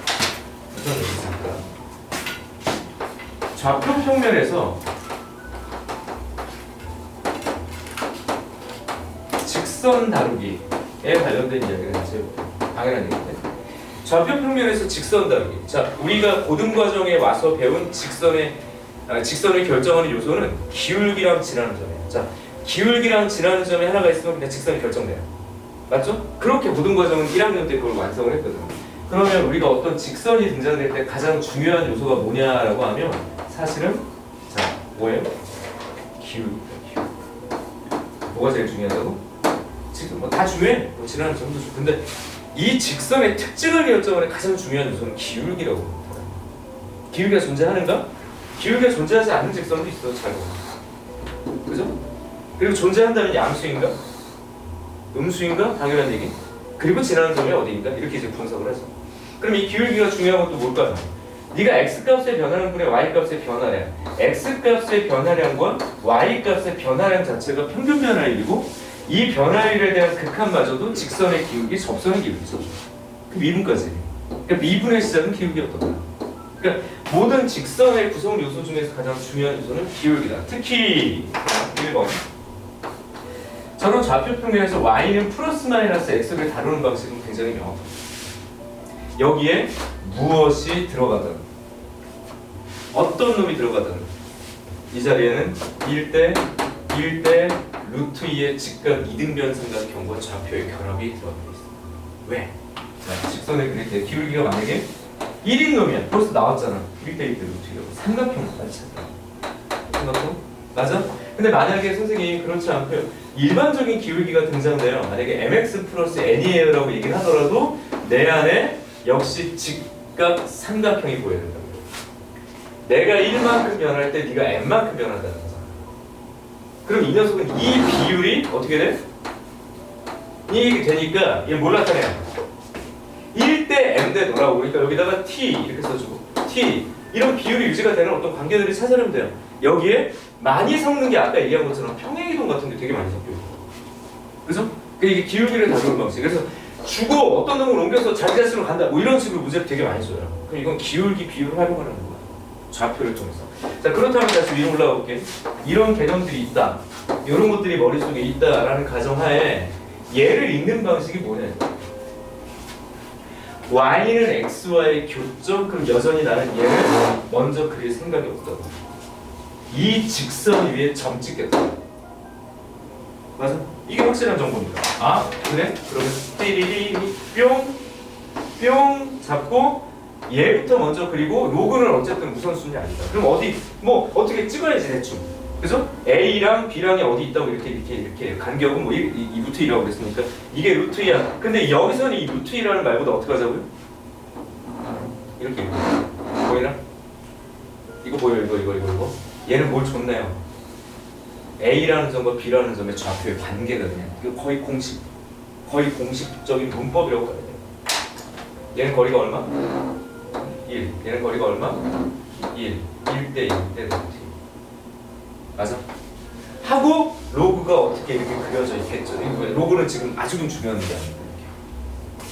좌표 평면에서 직선 다루기에 관련된 이야기를 다시 해볼게요. 당연한 얘기인데. 좌표 평면에서 직선 다루기. 자, 우리가 고등 과정에 와서 배운 직선을 결정하는 요소는 기울기랑 지나는 점이에요. 자, 기울기랑 지나는 점이 하나가 있으면 그냥 직선이 결정돼요. 맞죠? 그렇게 고등 과정은 1학년 때 그걸 완성을 했거든요. 그러면 우리가 어떤 직선이 등장될 때 가장 중요한 요소가 뭐냐라고 하면 사실은 자, 뭐예요? 기울기입니다. 기울기. 뭐가 제일 중요하다고? 지금 뭐 다 중요해. 뭐 지나는 점도 중요해. 근데 이 직선의 특징을 결정하는 가장 중요한 요소는 기울기라고 합니다. 기울기가 존재하는가? 기울기가 존재하지 않는 직선도 있어. 잘 봐. 그죠? 그리고 존재한다면 양수인가? 음수인가? 당연한 얘기. 그리고 지나는 점이 어디인가? 이렇게 이제 분석을 하죠. 그럼 이 기울기가 중요한 것도 뭘까요? 네가 x값의 변화량분의 y값의 변화량, x값의 변화량과 y값의 변화량 자체가 평균 변화율이고 이 변화율에 대한 극한마저도 직선의 기울기, 접선의 기울기죠. 그 미분까지. 그러니까 미분의 시작은 기울기였던 거야. 그러니까 모든 직선의 구성 요소 중에서 가장 중요한 요소는 기울기다. 특히 1번. 저런 좌표 평면에서 y는 플러스 마이너스 x를 다루는 방식은 굉장히 명확합니다. 여기에 무엇이 들어가든 어떤 놈이 들어가든 이 자리에는 1대 루트 2의 직각 이등변 삼각형과 좌표의 결합이 들어가 있습니다. 왜? 자, 직선을 그릴 때 기울기가 만약에 1인 놈이야. 벌써 나왔잖아. 1대 루트 2라고. 삼각형 맞지? 삼각형? 맞아? 근데 만약에 선생님이 그렇지 않고요. 일반적인 기울기가 등장돼요. 만약에 mx 플러스 n이에요 라고 얘기를 하더라도 내 안에 역시 직각 삼각형이 보여야 된다고요. 내가 1만큼 변할 때 네가 n만큼 변한다는 거잖아. 그럼 이 녀석은 이 비율이 어떻게 돼? 이 되니까 얘 뭘 나타내요? 1대 m대 노라고. 그러니까 여기다가 t 이렇게 써주고 t 이런 비율이 유지가 되는 어떤 관계들이 찾아내면 돼요. 여기에 많이 섞는 게 아까 얘기한 것처럼 평행이동 같은 게 되게 많이 섞여요. 그래서 이게 기울기를 다루는 방식. 그래서 주고 어떤 놈을 옮겨서 자기 자신으로 간다. 뭐 이런 식으로 문제를 되게 많이 써요. 그럼 이건 기울기 비율을 활용하는 거야. 좌표를 통해서. 자, 그렇다면 다시 위로 올라가 볼게. 이런 개념들이 있다. 이런 것들이 머릿속에 있다라는 가정하에 얘를 읽는 방식이 뭐냐. y는 x와의 교점. 그럼 여전히 나는 얘를 먼저 그릴 생각이 없다고. 이 직선 위에 점 찍겠다. 맞아? 이게 확실한 정보입니다. 아, 그래? 그러면 띠리리 뿅 잡고 얘부터 먼저 그리고 로그는 어쨌든 우선순위 아니다. 그럼 어디 뭐 어떻게 찍어야지 대충. 그죠? A랑 B랑이 어디 있다고 이렇게 간격은 뭐 이 루트 2라고 그랬으니까 이게 루트 2야. 근데 여기서는 이 루트 2라는 말보다 어떻게 하자고요? 이렇게 보이나? 이거 보여요? 이거 얘는 뭘 줬나요? A라는 점과 B라는 점의 좌표의 관계가 그냥 이거 거의 공식적인 문법이라고 봐야 돼요. 얘는 거리가 얼마? 1. 얘는 거리가 얼마? 1. 1대 1대 루트 2. 맞아? 하고 로그가 어떻게 이렇게 그려져 있겠죠. 로그는 지금 아주 중요한 게 아니에요.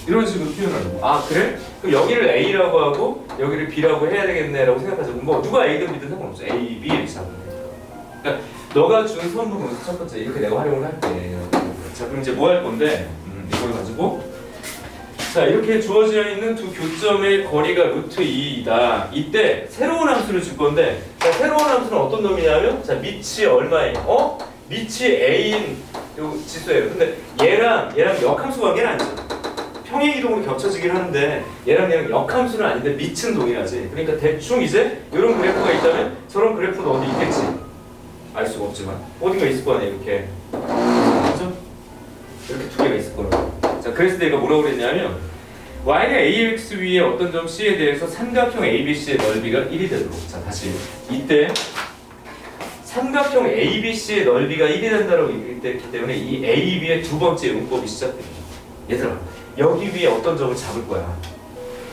이런 식으로 표현하는 거. 아, 그래? 그럼 여기를 A라고 하고 여기를 B라고 해야 되겠네라고 생각하자고. 뭐 누가 A든 B든 상관없어. A, B 이렇게 잡으면 돼. 그러니까 너가 준 선분은 첫 번째 이렇게 내가 활용을 할게. 자, 그럼 이제 뭐 할 건데? 이걸 가지고 자, 이렇게 주어져 있는 두 교점의 거리가 루트 2이다. 이때 새로운 함수를 줄 건데, 자, 새로운 함수는 어떤 놈이냐면, 자, 밑이 얼마예요? 밑이 A인 요 지수예요. 근데 얘랑 역함수 관계는 아니죠. 평행 이동으로 겹쳐지긴 하는데 얘랑 역함수는 아닌데 밑은 동일하지. 그러니까 대충 이제 이런 그래프가 있다면 저런 그래프도 어디 있겠지. 알 수가 없지만 어딘가 있을 거 아니야 이렇게. 그렇죠? 이렇게 두 개가 있을 거라고. 자, 그래서 내가 뭐라고 그랬냐면 y는 ax 위에 어떤 점 c에 대해서 삼각형 abc의 넓이가 1이 되도록. 자, 다시 이때 삼각형 ABC의 넓이가 1이 된다고 얘기했기 때문에 이 AB의 두 번째 용법이 시작됩니다. 얘들아, 여기 위에 어떤 점을 잡을 거야.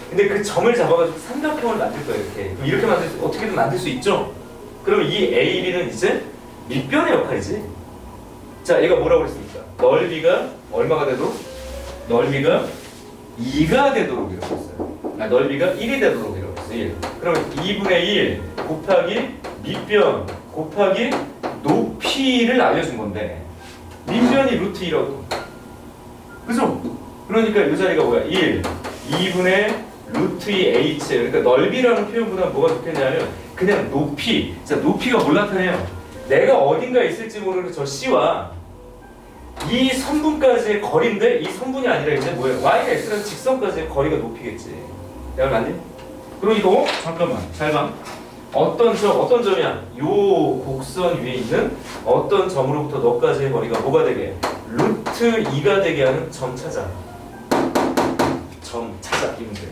근데 그 점을 잡아가지고 삼각형을 만들 거야. 이렇게 만들 수, 어떻게든 만들 수 있죠. 그럼 이 AB는 이제 밑변의 역할이지. 자, 얘가 뭐라고 그랬습니까? 넓이가 얼마가 되도록? 넓이가 2가 되도록 이라고 했어요. 아, 넓이가 1이 되도록 이라고 했어요. 1. 그러면 2분의 1 곱하기 밑변 곱하기 높이를 알려준 건데 밑변이 루트 2라고. 그죠? 그러니까 이 자리가 뭐야? 1, 2분의 루트 2 h. 그러니까 넓이라는 표현보다 뭐가 좋겠냐면 그냥 높이. 자, 높이가 뭘 나타내요? 내가 어딘가에 있을지 모르는 저 C와 이 선분까지의 거리인데 이 선분이 아니라 이제 뭐예요? Y가 X라는 직선까지의 거리가 높이겠지. 내가 맞니? 그러니까 잠깐만 잘 봐. 어떤 점이야? 요 곡선 위에 있는 어떤 점으로부터 너까지의 거리가 뭐가 되게? 루트 2가 되게 하는 점 찾아. 점 찾아 이 문제야.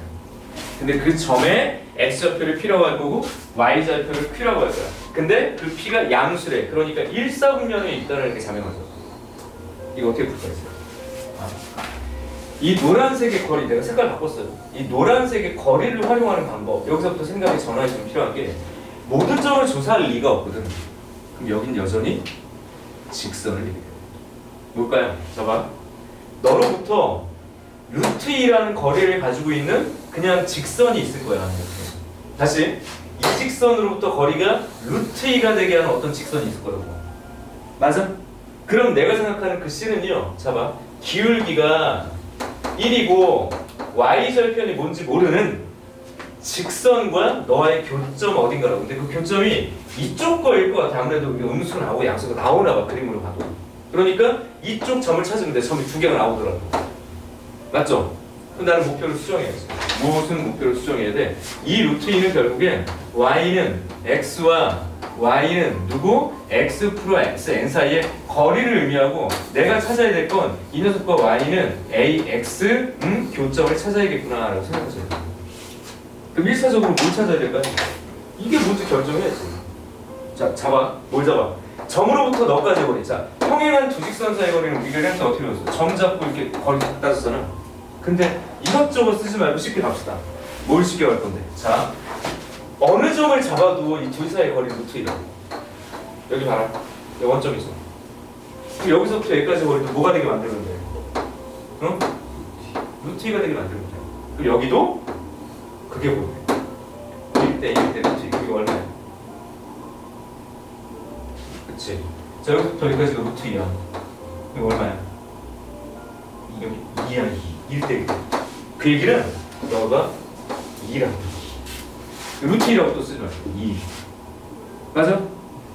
근데 그 점에 x좌표를 p라고 할 거고 y좌표를 q라고 할 거야. 근데 그 p가 양수래. 그러니까 일사분면에 있다는 게 자명하죠. 이거 어떻게 풀 거야? 이 노란색의 거리, 내가 색깔 바꿨어요. 이 노란색의 거리를 활용하는 방법. 여기서부터 생각이 전환이 좀 필요한 게 모든 점을 조사할 리가 없거든. 그럼 여긴 여전히 직선을 얘기해. 뭘까요? 봐봐. 너로부터 루트 2라는 거리를 가지고 있는 그냥 직선이 있을 거야. 이렇게. 다시 이 직선으로부터 거리가 루트 2가 되게 하는 어떤 직선이 있을 거라고. 맞아? 그럼 내가 생각하는 그 C는요. 봐봐. 기울기가 1이고 y절편이 뭔지 모르는 직선과 너와의 교점 어딘가라고. 근데 그 교점이 이쪽 거일 것 같아. 아무래도 음수가 나오고 양수가 나오나 봐. 그림으로 봐도. 그러니까 이쪽 점을 찾으면 돼. 점이 두 개가 나오더라도. 맞죠? 그럼 나는 목표를 수정해야지. 무슨 목표를 수정해야 돼? 이 루트 2는 결국에 y는 x와 y는 누구? x 프로 x n 사이의 거리를 의미하고 내가 찾아야 될 건 이 녀석과 y는 ax 교점을 찾아야겠구나라고 생각하셔야 돼요. 그럼 1차적으로 뭘 찾아야 될까요? 이게 뭔지 결정해야지. 자, 잡아. 뭘 잡아? 점으로부터 너까지 거리. 자, 평행한 두 직선 사이 거리는 우리가 그래서 어떻게 배웠어? 점 잡고 이렇게 거리 갖다 쓰잖아. 근데 이것저것 쓰지 말고 쉽게 갑시다. 뭘 쉽게 갈 건데? 자, 어느 점을 잡아도 이 둘 사이의 거리는 루트 2라고. 여기 봐라. 여기 원점이 있어. 그럼 여기서부터 여기까지 거리도 뭐가 되게 만들면 돼? 응? 루트 2가 되게 만들면 돼. 그럼 여기도 그게 뭐야? 1대 루트 2. 그게 얼마야? 그치? 자, 여기서부터 여기까지가 루트 2야. 이거 얼마야? 여기 2야. 1대 1. 그 얘기는 너가 2라고. 루트 2라고 또 쓰지 말고 2. 맞아?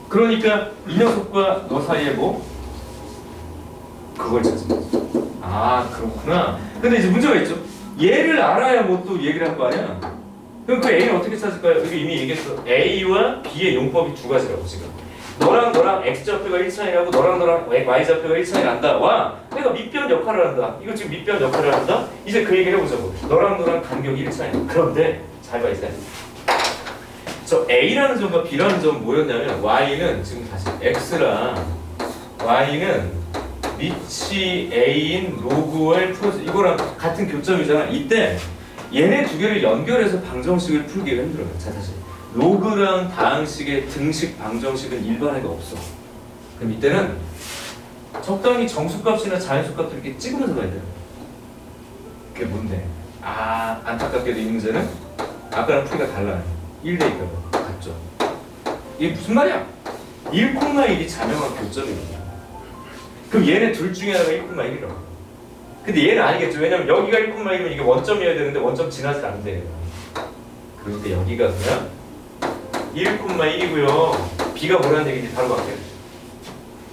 그러니까 이 녀석과 너 사이에 뭐? 그걸 찾으면 돼. 아, 그렇구나. 근데 이제 문제가 있죠. 얘를 알아야 뭐 또 얘기를 할 거 아니야? 그럼 그 A는 어떻게 찾을까요? 여기 이미 얘기했어. A와 B의 용법이 두 가지라고 지금. 너랑 X좌표가 1차이라고 너랑 Y좌표가 1차이 난다. 와, 내가 밑변 역할을 한다. 이거 지금 밑변 역할을 한다? 이제 그 얘기를 해보자고. 너랑 간격이 1차이. 그런데 잘 봐, 이제. 저 A라는 점과 B라는 점은 뭐였냐면 Y는 지금 다시 X랑 Y는 밑이 A인 로그월 플러스 이거랑 같은 교점이잖아. 이때 얘네 두 개를 연결해서 방정식을 풀기가 힘들어요. 자, 다시 로그랑 다항식의 등식 방정식은 일반화가 없어. 그럼 이때는 적당히 정수값이나 자연수값들 이렇게 찍으면서 가야 돼요. 그게 뭔데? 아, 안타깝게도 이 문제는 아까랑 풀이가 달라요. 1대 2가 같죠. 이게 무슨 말이야? 1,1이 자명한 교점이거든요. 그럼 얘네 둘 중에 하나가 1,1이라고. 근데 얘는 아니겠죠. 왜냐면 여기가 1,1이면 이게 원점이어야 되는데 원점 지나지 않는데. 그런데 여기가 그냥 1,1이고요. B가 뭐라는 얘기인지 바로 갈게요.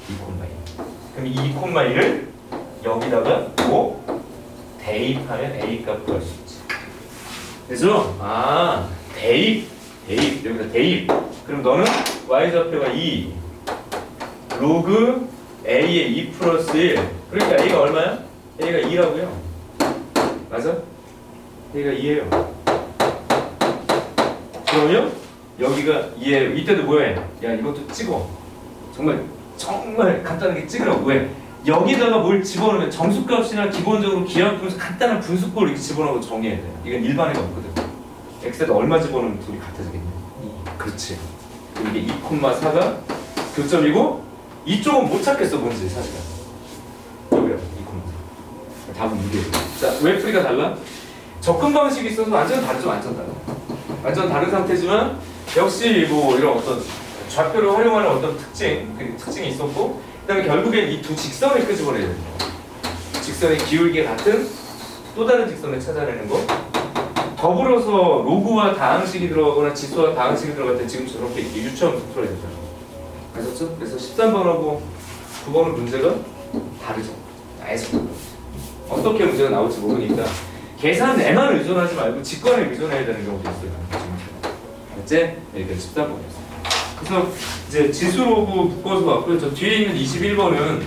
2,1. 그럼 이 2,1을 여기다가 뭐? 대입하면 A 값 구할 수 있지. 그래서 대입 여기다 대입. 그럼 너는 y 좌표가 2 로그 a의 2 플러스 1. 그러니까 a가 얼마야? a가 2라고요. 맞아? a가 2예요. 그러면 여기가 2예요. 이때도 뭐해? 야 이것도 찍어. 정말 간단하게 찍으라고. 왜? 여기다가 뭘 집어넣으면 정수값이나 기본적으로 기하분수 간단한 분수꼴 이렇게 집어넣고 정의해야 돼. 이건 일반에가 없거든. x에다 얼마 집어넣으면 둘이 같아지겠냐? 2. 그렇지. 그럼 이게 2,4가 교점이고 이쪽은 못 찾겠어 뭔지 사실은. 여기요 2,4. 답은 이게. 자, 왜 풀이가 달라? 접근 방식이 있어서 완전 다르죠. 완전 다른 상태지만 역시 뭐 이런 어떤 좌표를 활용하는 어떤 특징이 있었고, 그다음에 결국엔 이 두 직선을 끄집어내야 돼요. 직선의 기울기 같은 또 다른 직선을 찾아내는 거. 더불어서 로그와 다항식이 들어가거나 지수와 다항식이 들어갈 때 지금 저렇게 유추함수 풀어야 되잖아요. 아셨죠? 그래서 13번하고 9번은 문제가 다르죠. 아예 다르죠. 어떻게 문제가 나올지 모르니까 계산에만 의존하지 말고 직관에 의존해야 되는 경우도 있어요. 알았지? 여기가 13번이었어요. 그래서 이제 지수로그 묶어서 왔고요. 저 뒤에 있는 21번은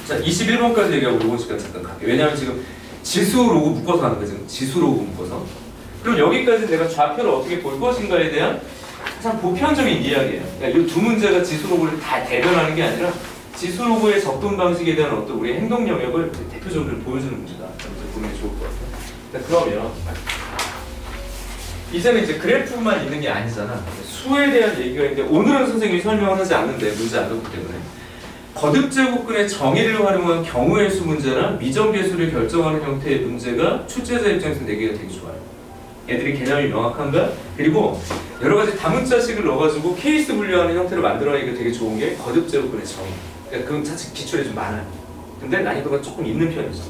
자 21번까지 얘기하고 이번 시간 잠깐 갈게요. 왜냐하면 지금 지수로그 묶어서 하는 거죠. 지수로그 묶어서. 그럼 여기까지 내가 좌표를 어떻게 볼 것인가에 대한 가장 보편적인 이야기예요. 그러니까 이 두 문제가 지수로그를 다 대변하는 게 아니라 지수로그의 접근 방식에 대한 어떤 우리 행동 영역을 대표적으로 보여주는 문제다. 보면 좋을 것 같아요. 그러면 이제는 이제 그래프만 있는 게 아니잖아. 수에 대한 얘기가 있는데 오늘은 선생님이 설명을 하지 않는데 문제 안 넣기 때문에 거듭제곱근의 정의를 활용한 경우의 수 문제나 미정계수를 결정하는 형태의 문제가 출제자 입장에서 내기가 되게 좋아요. 애들이 개념이 명확한가? 그리고 여러 가지 다문자식을 넣어가지고 케이스 분류하는 형태를 만들어내기가 되게 좋은 게 거듭제곱근의 정의. 그러니까 그건 사실 기출이 좀 많아요. 근데 난이도가 조금 있는 편이죠.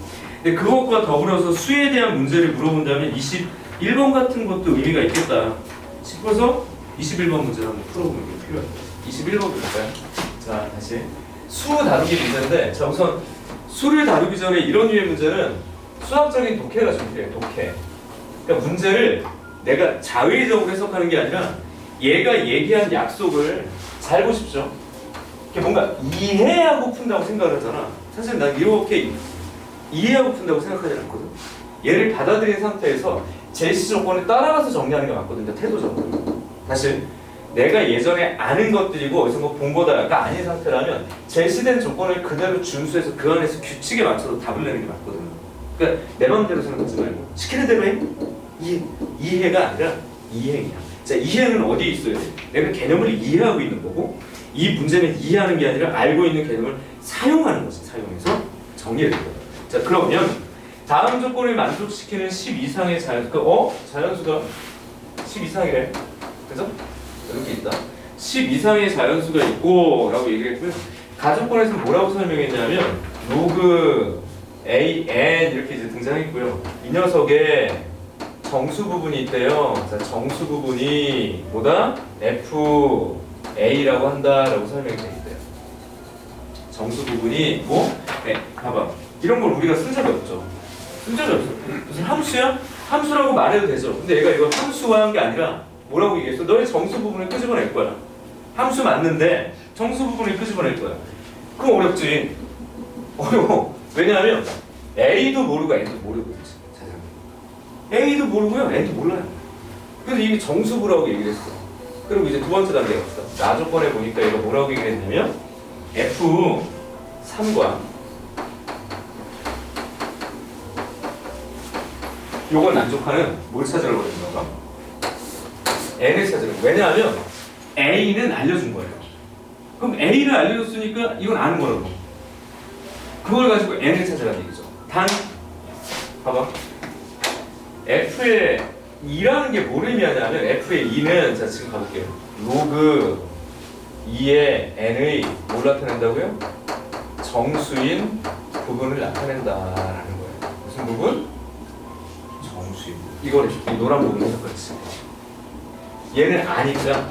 근데 그것과 더불어서 수에 대한 문제를 물어본다면 21번 같은 것도 의미가 있겠다 싶어서 21번 문제를 한번 풀어보는 게 필요해요. 21번 볼까요? 자, 다시 수 다루기 문제인데, 자 우선 수를 다루기 전에 이런 류의 문제는 수학적인 독해가 준비돼요. 독해. 그러니까 문제를 내가 자의적으로 해석하는 게 아니라 얘가 얘기한 약속을 잘 보십시오. 이렇게 뭔가 이해하고 푼다고 생각을 하잖아. 사실 난 이렇게 이해하고 푼다고 생각하지 않거든. 얘를 받아들인 상태에서 제시 조건을 따라가서 정리하는 게 맞거든요. 태도적으로. 사실 내가 예전에 아는 것들이고 어디서 뭐 본 거다가 아닌 상태라면 제시된 조건을 그대로 준수해서 그 안에서 규칙에 맞춰서 답을 내는 게 맞거든요. 그러니까 내 마음대로 생각하지 말고 시키는 대로 해. 이해가 아니라 이행이야. 자, 이해는 어디에 있어야 돼? 내가 개념을 이해하고 있는 거고, 이 문제는 이해하는 게 아니라 알고 있는 개념을 사용하는 거지. 사용해서 정리를 해요. 자, 그러면 다음 조건을 만족시키는 10 이상의 자연수가 자연수가 10 이상이래. 그죠? 이렇게 있다. 10 이상의 자연수가 있고 라고 얘기를 했고요. 가조건에서는 뭐라고 설명했냐면 로그 a n 이렇게 이제 등장했고요. 이 녀석의 정수 부분이 있대요. 자, 정수 부분이 뭐다? f a라고 한다라고 설명이 돼 있대요. 정수 부분이 뭐? 봐봐. 이런 걸 우리가 쓴 적이 없죠. 쓴 적이 없어. 무슨 함수야? 함수라고 말해도 되죠. 근데 얘가 이걸 함수화한 게 아니라 뭐라고 얘기했어? 너의 정수 부분을 끄집어낼 거야. 함수 맞는데 정수 부분을 끄집어낼 거야. 그럼 어렵지. 어려워. 왜냐하면 A도 모르고 N도 모르고 있지. A도 모르고요. N도 몰라요. 그래서 이게 정수부라고 얘기를 했어. 그리고 이제 두 번째 단계가 있어. 나 조건에 보니까 얘가 뭐라고 얘기를 했냐면 F3과 요걸 만족하는 뭘 찾으라고 그랬는가? N을 찾으라고. 왜냐하면 A는 알려준 거예요. 그럼 A를 알려줬으니까 이건 아는 거라고. 그걸 가지고 N을 찾으라는 얘기죠. 단, 봐봐. F의 2라는 게 뭘 의미하냐면 F의 2는 자 지금 가볼게요. 로그 2의 N의 뭘 나타낸다고요? 정수인 부분을 나타낸다라는 거예요. 무슨 부분? 정수인. 이걸 이 노란 부분을 해석했지. 얘는 아니까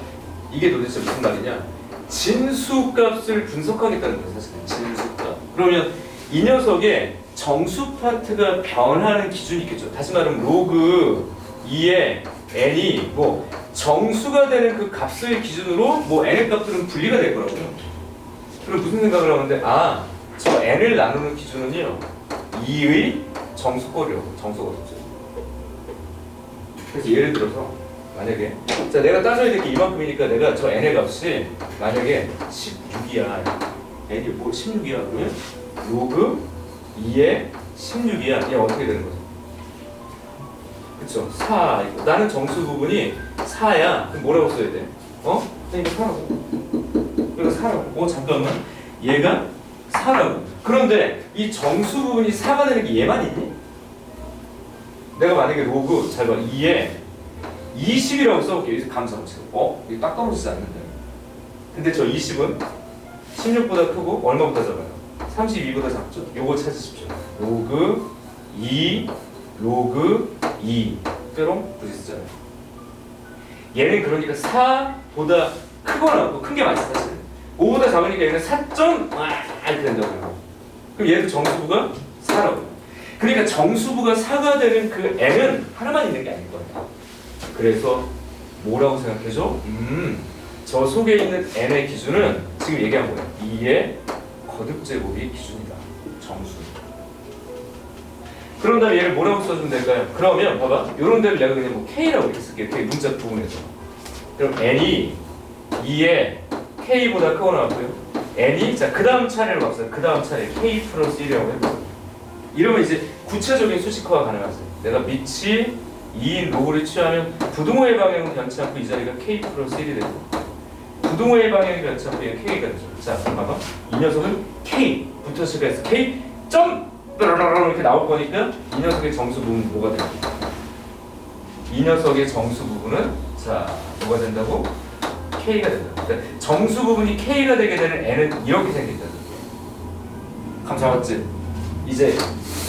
이게 도대체 무슨 말이냐? 진수값을 분석하겠다는 거예요. 사실은 진수값. 그러면 이 녀석의 정수 파트가 변하는 기준이 있겠죠. 다시 말하면 로그 2의 n이 뭐 정수가 되는 그 값을 기준으로 뭐 n의 값들은 분리가 될 거라고요. 그럼 무슨 생각을 하는데 저 n을 나누는 기준은요 2의 정수꼴이라고. 정수거든요. 그래서 예를 들어서 만약에 자 내가 따져야 될 게 이만큼이니까 내가 저 n의 값이 만약에 16이야. n이 뭐 16이야 그러면 로그 2의 16이야. 얘 어떻게 되는 거죠? 그쵸? 4. 나는 정수 부분이 4야. 그럼 뭐라고 써야 돼? 그러니까 4라고. 그러니까 4라고. 잠깐만. 얘가 4라고. 그런데 이 정수 부분이 4가 되는 게 얘만 있니? 내가 만약에 로그 잘 봐. 2에 20이라고 써볼게. 여기서 감사함수. 이거 딱 떨어지지 않는데. 근데 저 20은 16보다 크고 얼마보다 작아요? 32보다 작죠? 요거 찾으십시오. 로그 2 로그 2 뾰롱 부딪히잖아요. 얘는 그러니까 4보다 크거나 큰 게 많지 사실. 5보다 작으니까 얘는 4점 이렇게 된다고요. 그럼 얘도 정수부가 4라고. 그러니까 정수부가 4가 되는 그 n은 하나만 있는 게 아닐 거예요. 그래서 뭐라고 생각해줘? 저 속에 있는 n의 기준은 지금 얘기한 거예요. 2의 거듭제곱이 기준이다. 정수. 그런 다음에 얘를 뭐라고 써주면 될까요? 그러면 봐봐. 이런 데를 내가 그냥 뭐 K라고 이렇게 쓸게요. K 문자 부분에서. 그럼 N이 2의 K보다 크거나 같고요. N이 그 다음 차례로 갑시다. 그 다음 차례 K 플러스 1이라고 해요. 이러면 이제 구체적인 수식화가 가능하죠. 내가 밑이 2인 로그를 취하면 부등호의 방향은 변치 않고 이 자리가 K 플러스 1이 되고 부등호의 방향이 변치 않고 얘가 K가 되죠. 자, 그럼 봐봐. 이 녀석은 K부터 시작해서 K 점 이렇게 나올 거니까 이 녀석의 정수 부분은 뭐가 됩니까? 이 녀석의 정수 부분은 뭐가 된다고? K가 된다. 그러니까 정수 부분이 K가 되게 되는 N은 이렇게 생긴다. 감 잡았지? 이제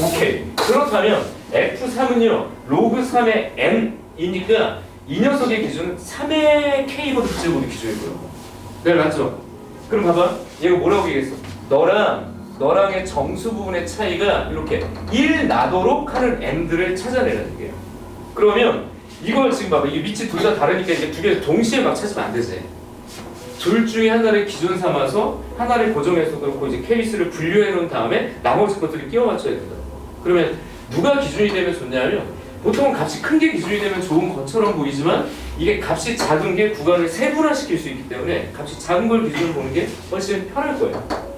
오케이. 그렇다면 F3은요 로그 3의 N이니까 이 녀석의 기준은 3의 K보다 제곱이 기준이고요. 네 맞죠? 그럼 봐봐. 얘가 뭐라고 얘기했어? 너랑의 정수 부분의 차이가 이렇게 1 나도록 하는 n들을 찾아내라는 얘기예요. 그러면 이걸 지금 봐봐. 이게 밑이 둘 다 다르니까 이게 두 개 동시에 막 찾으면 안 되지. 둘 중에 하나를 기준 삼아서 하나를 고정해서 그렇고 이제 케이스를 분류해 놓은 다음에 나머지 것들을 끼워 맞춰야 된다. 그러면 누가 기준이 되면 좋냐면 보통은 값이 큰 게 기준이 되면 좋은 것처럼 보이지만 이게 값이 작은 게 구간을 세분화시킬 수 있기 때문에 값이 작은 걸 기준으로 보는 게 훨씬 편할 거예요.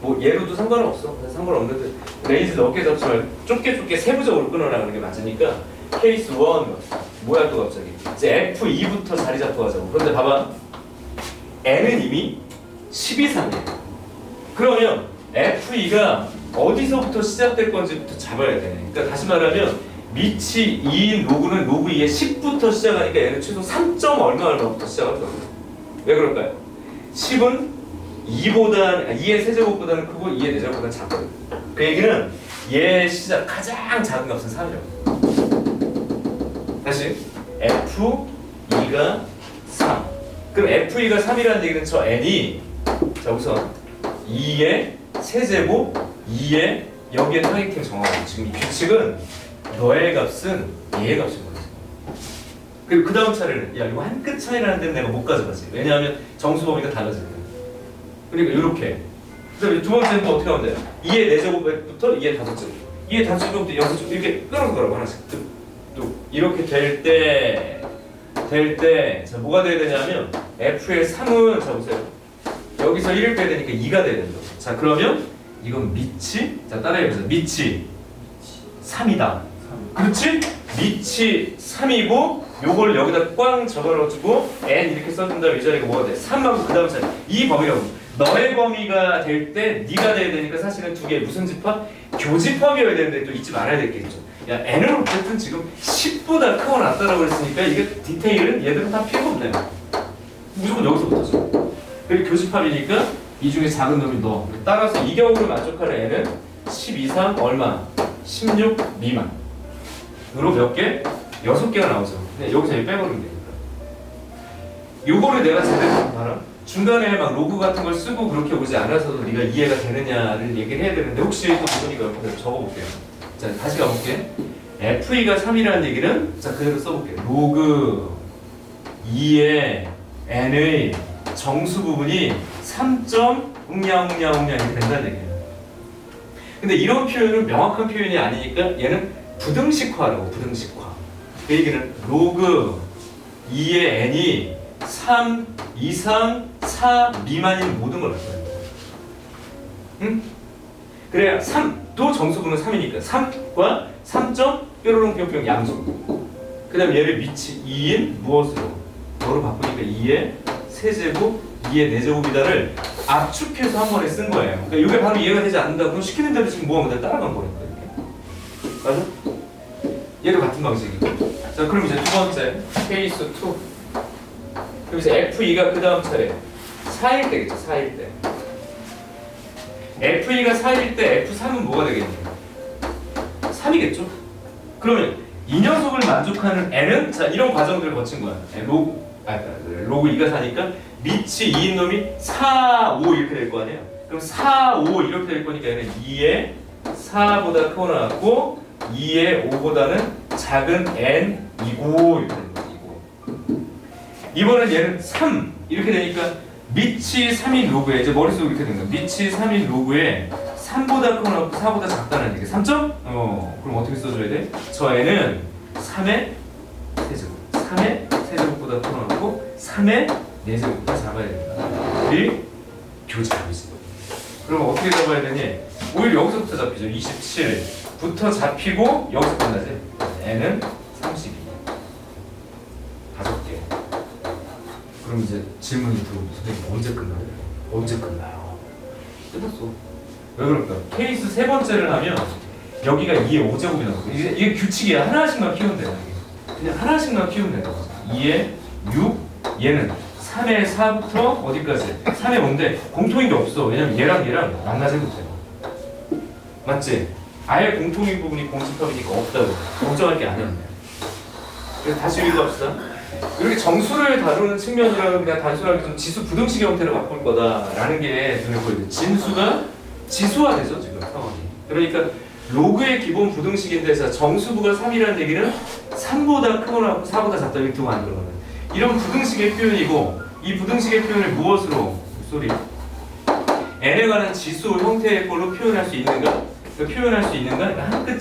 뭐 예로도 상관없어. 상관없는데 레인지 넓게 잡지 말고 좁게 세부적으로 끊어나가는 게 맞으니까 케이스 1 뭐야 또 갑자기 이제 F2부터 자리 잡고 가자고. 그런데 봐봐. N은 이미 10 이상이에요. 그러면 F2가 어디서부터 시작될 건지부터 잡아야 돼. 그러니까 다시 말하면 밑이 2인 로그는 로그 2의 10부터 시작하니까 얘는 최소 3점 얼마부터 시작할 거예요. 왜 그럴까요? 10은 2의 세제곱보다는 크고 2의 내제곱보다는 작거든. 그 얘기는 얘 시작 가장 작은 값은 3이라고. 다시 F2가 3. 그럼 F2가 3이라는 얘기는 저 n이 우선 2의 세제곱 2의 여기에 타겟팅 정하고 지금 이 규칙은 너의 값은 얘의 값인 거지. 그리고 그 다음 차례는 이거 한 끗 차이라는 데는 내가 못 가져가지. 왜냐하면 정수 범위가 달라지니까. 그러니까 이렇게. 그다음에 두 번째는 또 어떻게 하면 돼요? 2의 4제곱부터 2의 5제곱. 2의 5제곱부터 6제곱 이렇게 끌어서더라고 하나씩. 또 이렇게 될 때 뭐가 돼야 되냐면 F의 3은 보세요. 여기서 1을 빼야 되니까 2가 돼야 된다. 자 그러면 이건 밑이 따라해보세요. 밑이 3이다. 그렇지? 밑이 3이고 요걸 여기다 꽝 적어가지고 n 이렇게 써준 다음에 이 자리가 뭐가 돼? 3하고 그 다음 자리 이 범위라고. 너의 범위가 될 때 네가 돼야 되니까 사실은 두 개 무슨 집합? 교집합이어야 되는데 또 잊지 말아야 될 게 있죠. 야 n은 어쨌든 지금 10보다 크거나 같다라고 그랬으니까 이게 디테일은 얘들은 다 필요가 없네요. 무조건 여기서부터죠. 그리고 교집합이니까 이 중에 작은 놈이 너. 따라서 이 경우를 만족하는 n은 10 이상 얼마? 16 미만. 으로 몇 개? 6개가 나오죠. 근데 여기서 빼버리면 되니까. 요거를 내가 제대로 봐라. 중간에 막 로그 같은 걸 쓰고 그렇게 오지 않아서도 네가 이해가 되느냐를 얘기를 해야 되는데 혹시 또 모르니까 옆에 적어볼게요. 자, 다시 가볼게. FE가 3이라는 얘기는 자 그대로 써볼게. 로그 2의 n의 정수 부분이 3점 웅냥웅냥웅냥 이렇게 된다는 얘기예요. 근데 이런 표현은 명확한 표현이 아니니까 얘는 부등식화라고. 부등식화. 그 얘기는 로그 2의 n이 3 이상 4 미만인 모든 걸 갖고 있는 거야. 응? 그래야 3도 정수분은 3이니까 3과 3점 뾰로롱 뿅뿅 양수. 그 다음에 얘를 밑이 2인 무엇으로? 너로 바꾸니까 2의 세제곱 2의 4제곱이다를 압축해서 한 번에 쓴 거예요. 그러니까 이게 바로 이해가 되지 않는다. 그럼 시키는 대로 지금 뭐하면 따라간 거니까 이렇게. 맞아? 얘도 같은 방식이고. 자, 그럼 이제 두 번째 케이스 2. 그럼 이제 FE가 그 다음 차례 4일 때겠죠. 4일 때. FE가 4일 때 F3은 뭐가 되겠냐? 3이겠죠? 그러면 이 녀석을 만족하는 N은 자 이런 과정들을 거친 거야. 로그 2가 4니까 밑이 2인 놈이 4, 5 이렇게 될 거 아니에요? 그럼 4, 5 이렇게 될 거니까 얘는 2의 4보다 크고 나왔고 2의 5보다는 작은 N이고 이렇게 되는 거야. 이번엔 얘는 3 이렇게 되니까 밑이 3인 로그에 이제 머릿속에 이렇게 된 거야. 밑이 3인 로그에 3보다 크고 나왔고 4보다 작다는 얘기. 3점? 그럼 어떻게 써줘야 돼? 저 N은 3의 세제곱 3의 세제곱보다 크고 나왔고 3의 4제곱보다 잡아야 된다. 이 교집합이지. 그럼 어떻게 잡아야 되니? 오히려 여기서부터 잡히죠. 27부터 잡히고 여기서 끝나지. N은 32. 5개. 그럼 이제 질문이 들어오면 선생님 언제 끝나요? 언제 끝나요? 끝났어. 왜 그럴까? 케이스 세 번째를 하면 여기가 2의 5제곱이 나오고 이게 규칙이야. 하나씩만 키우면 돼. 그냥 하나씩만 키우면 돼. 2의 6 얘는 3의 4부터 어디까지? 3의 5인데 공통인 게 없어. 왜냐면 얘랑 만나지 못해. 맞지? 아예 공통인 부분이 공집합이니까 없다고. 걱정할 게 아니야. 그래서 다시 읽어봅시다. 이렇게 정수를 다루는 측면이라면 그냥 단순하게 좀 지수 부등식 형태로 바꿀 거다라는 게 눈에 보이죠. 진수가 지수화되죠 지금 상황이. 그러니까 로그의 기본 부등식인데 자 정수부가 3이라는 얘기는 3보다 크거나 4보다 작다 이렇게 두고 안 들어가는 이런 부등식의 표현이고 이 부등식의 표현을 무엇으로 소리 n에 관한 지수 형태의 걸로 표현할 수 있는가? 그러니까 표현할 수 있는가? 그러니까 한 끗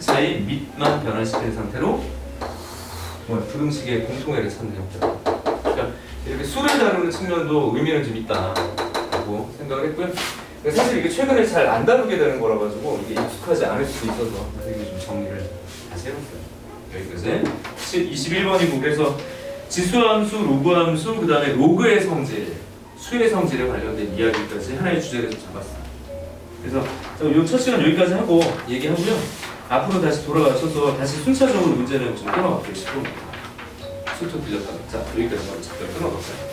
차이 밑만 변화시키는 상태로 부등식의 공통애를 찾는 형태. 그러니까 이렇게 수를 다루는 측면도 의미는 좀 있다라고 생각을 했고요. 사실 이게 최근에 잘 안 다루게 되는 거라 가지고 이게 익숙하지 않을 수도 있어서 이게 좀 정리를 다시 해봤어요. 여기까지 21번이고 그래서 지수함수, 로그함수, 그 다음에 로그의 성질, 수의 성질에 관련된 이야기까지 하나의 주제를 좀 잡았어요. 그래서 이 첫 시간 여기까지 하고 얘기하고요. 앞으로 다시 돌아가셔서 다시 순차적으로 문제를 좀 끊어갈게요. 10분. 수트 빌렸다. 자, 여기까지 잠깐 끊어갈까요?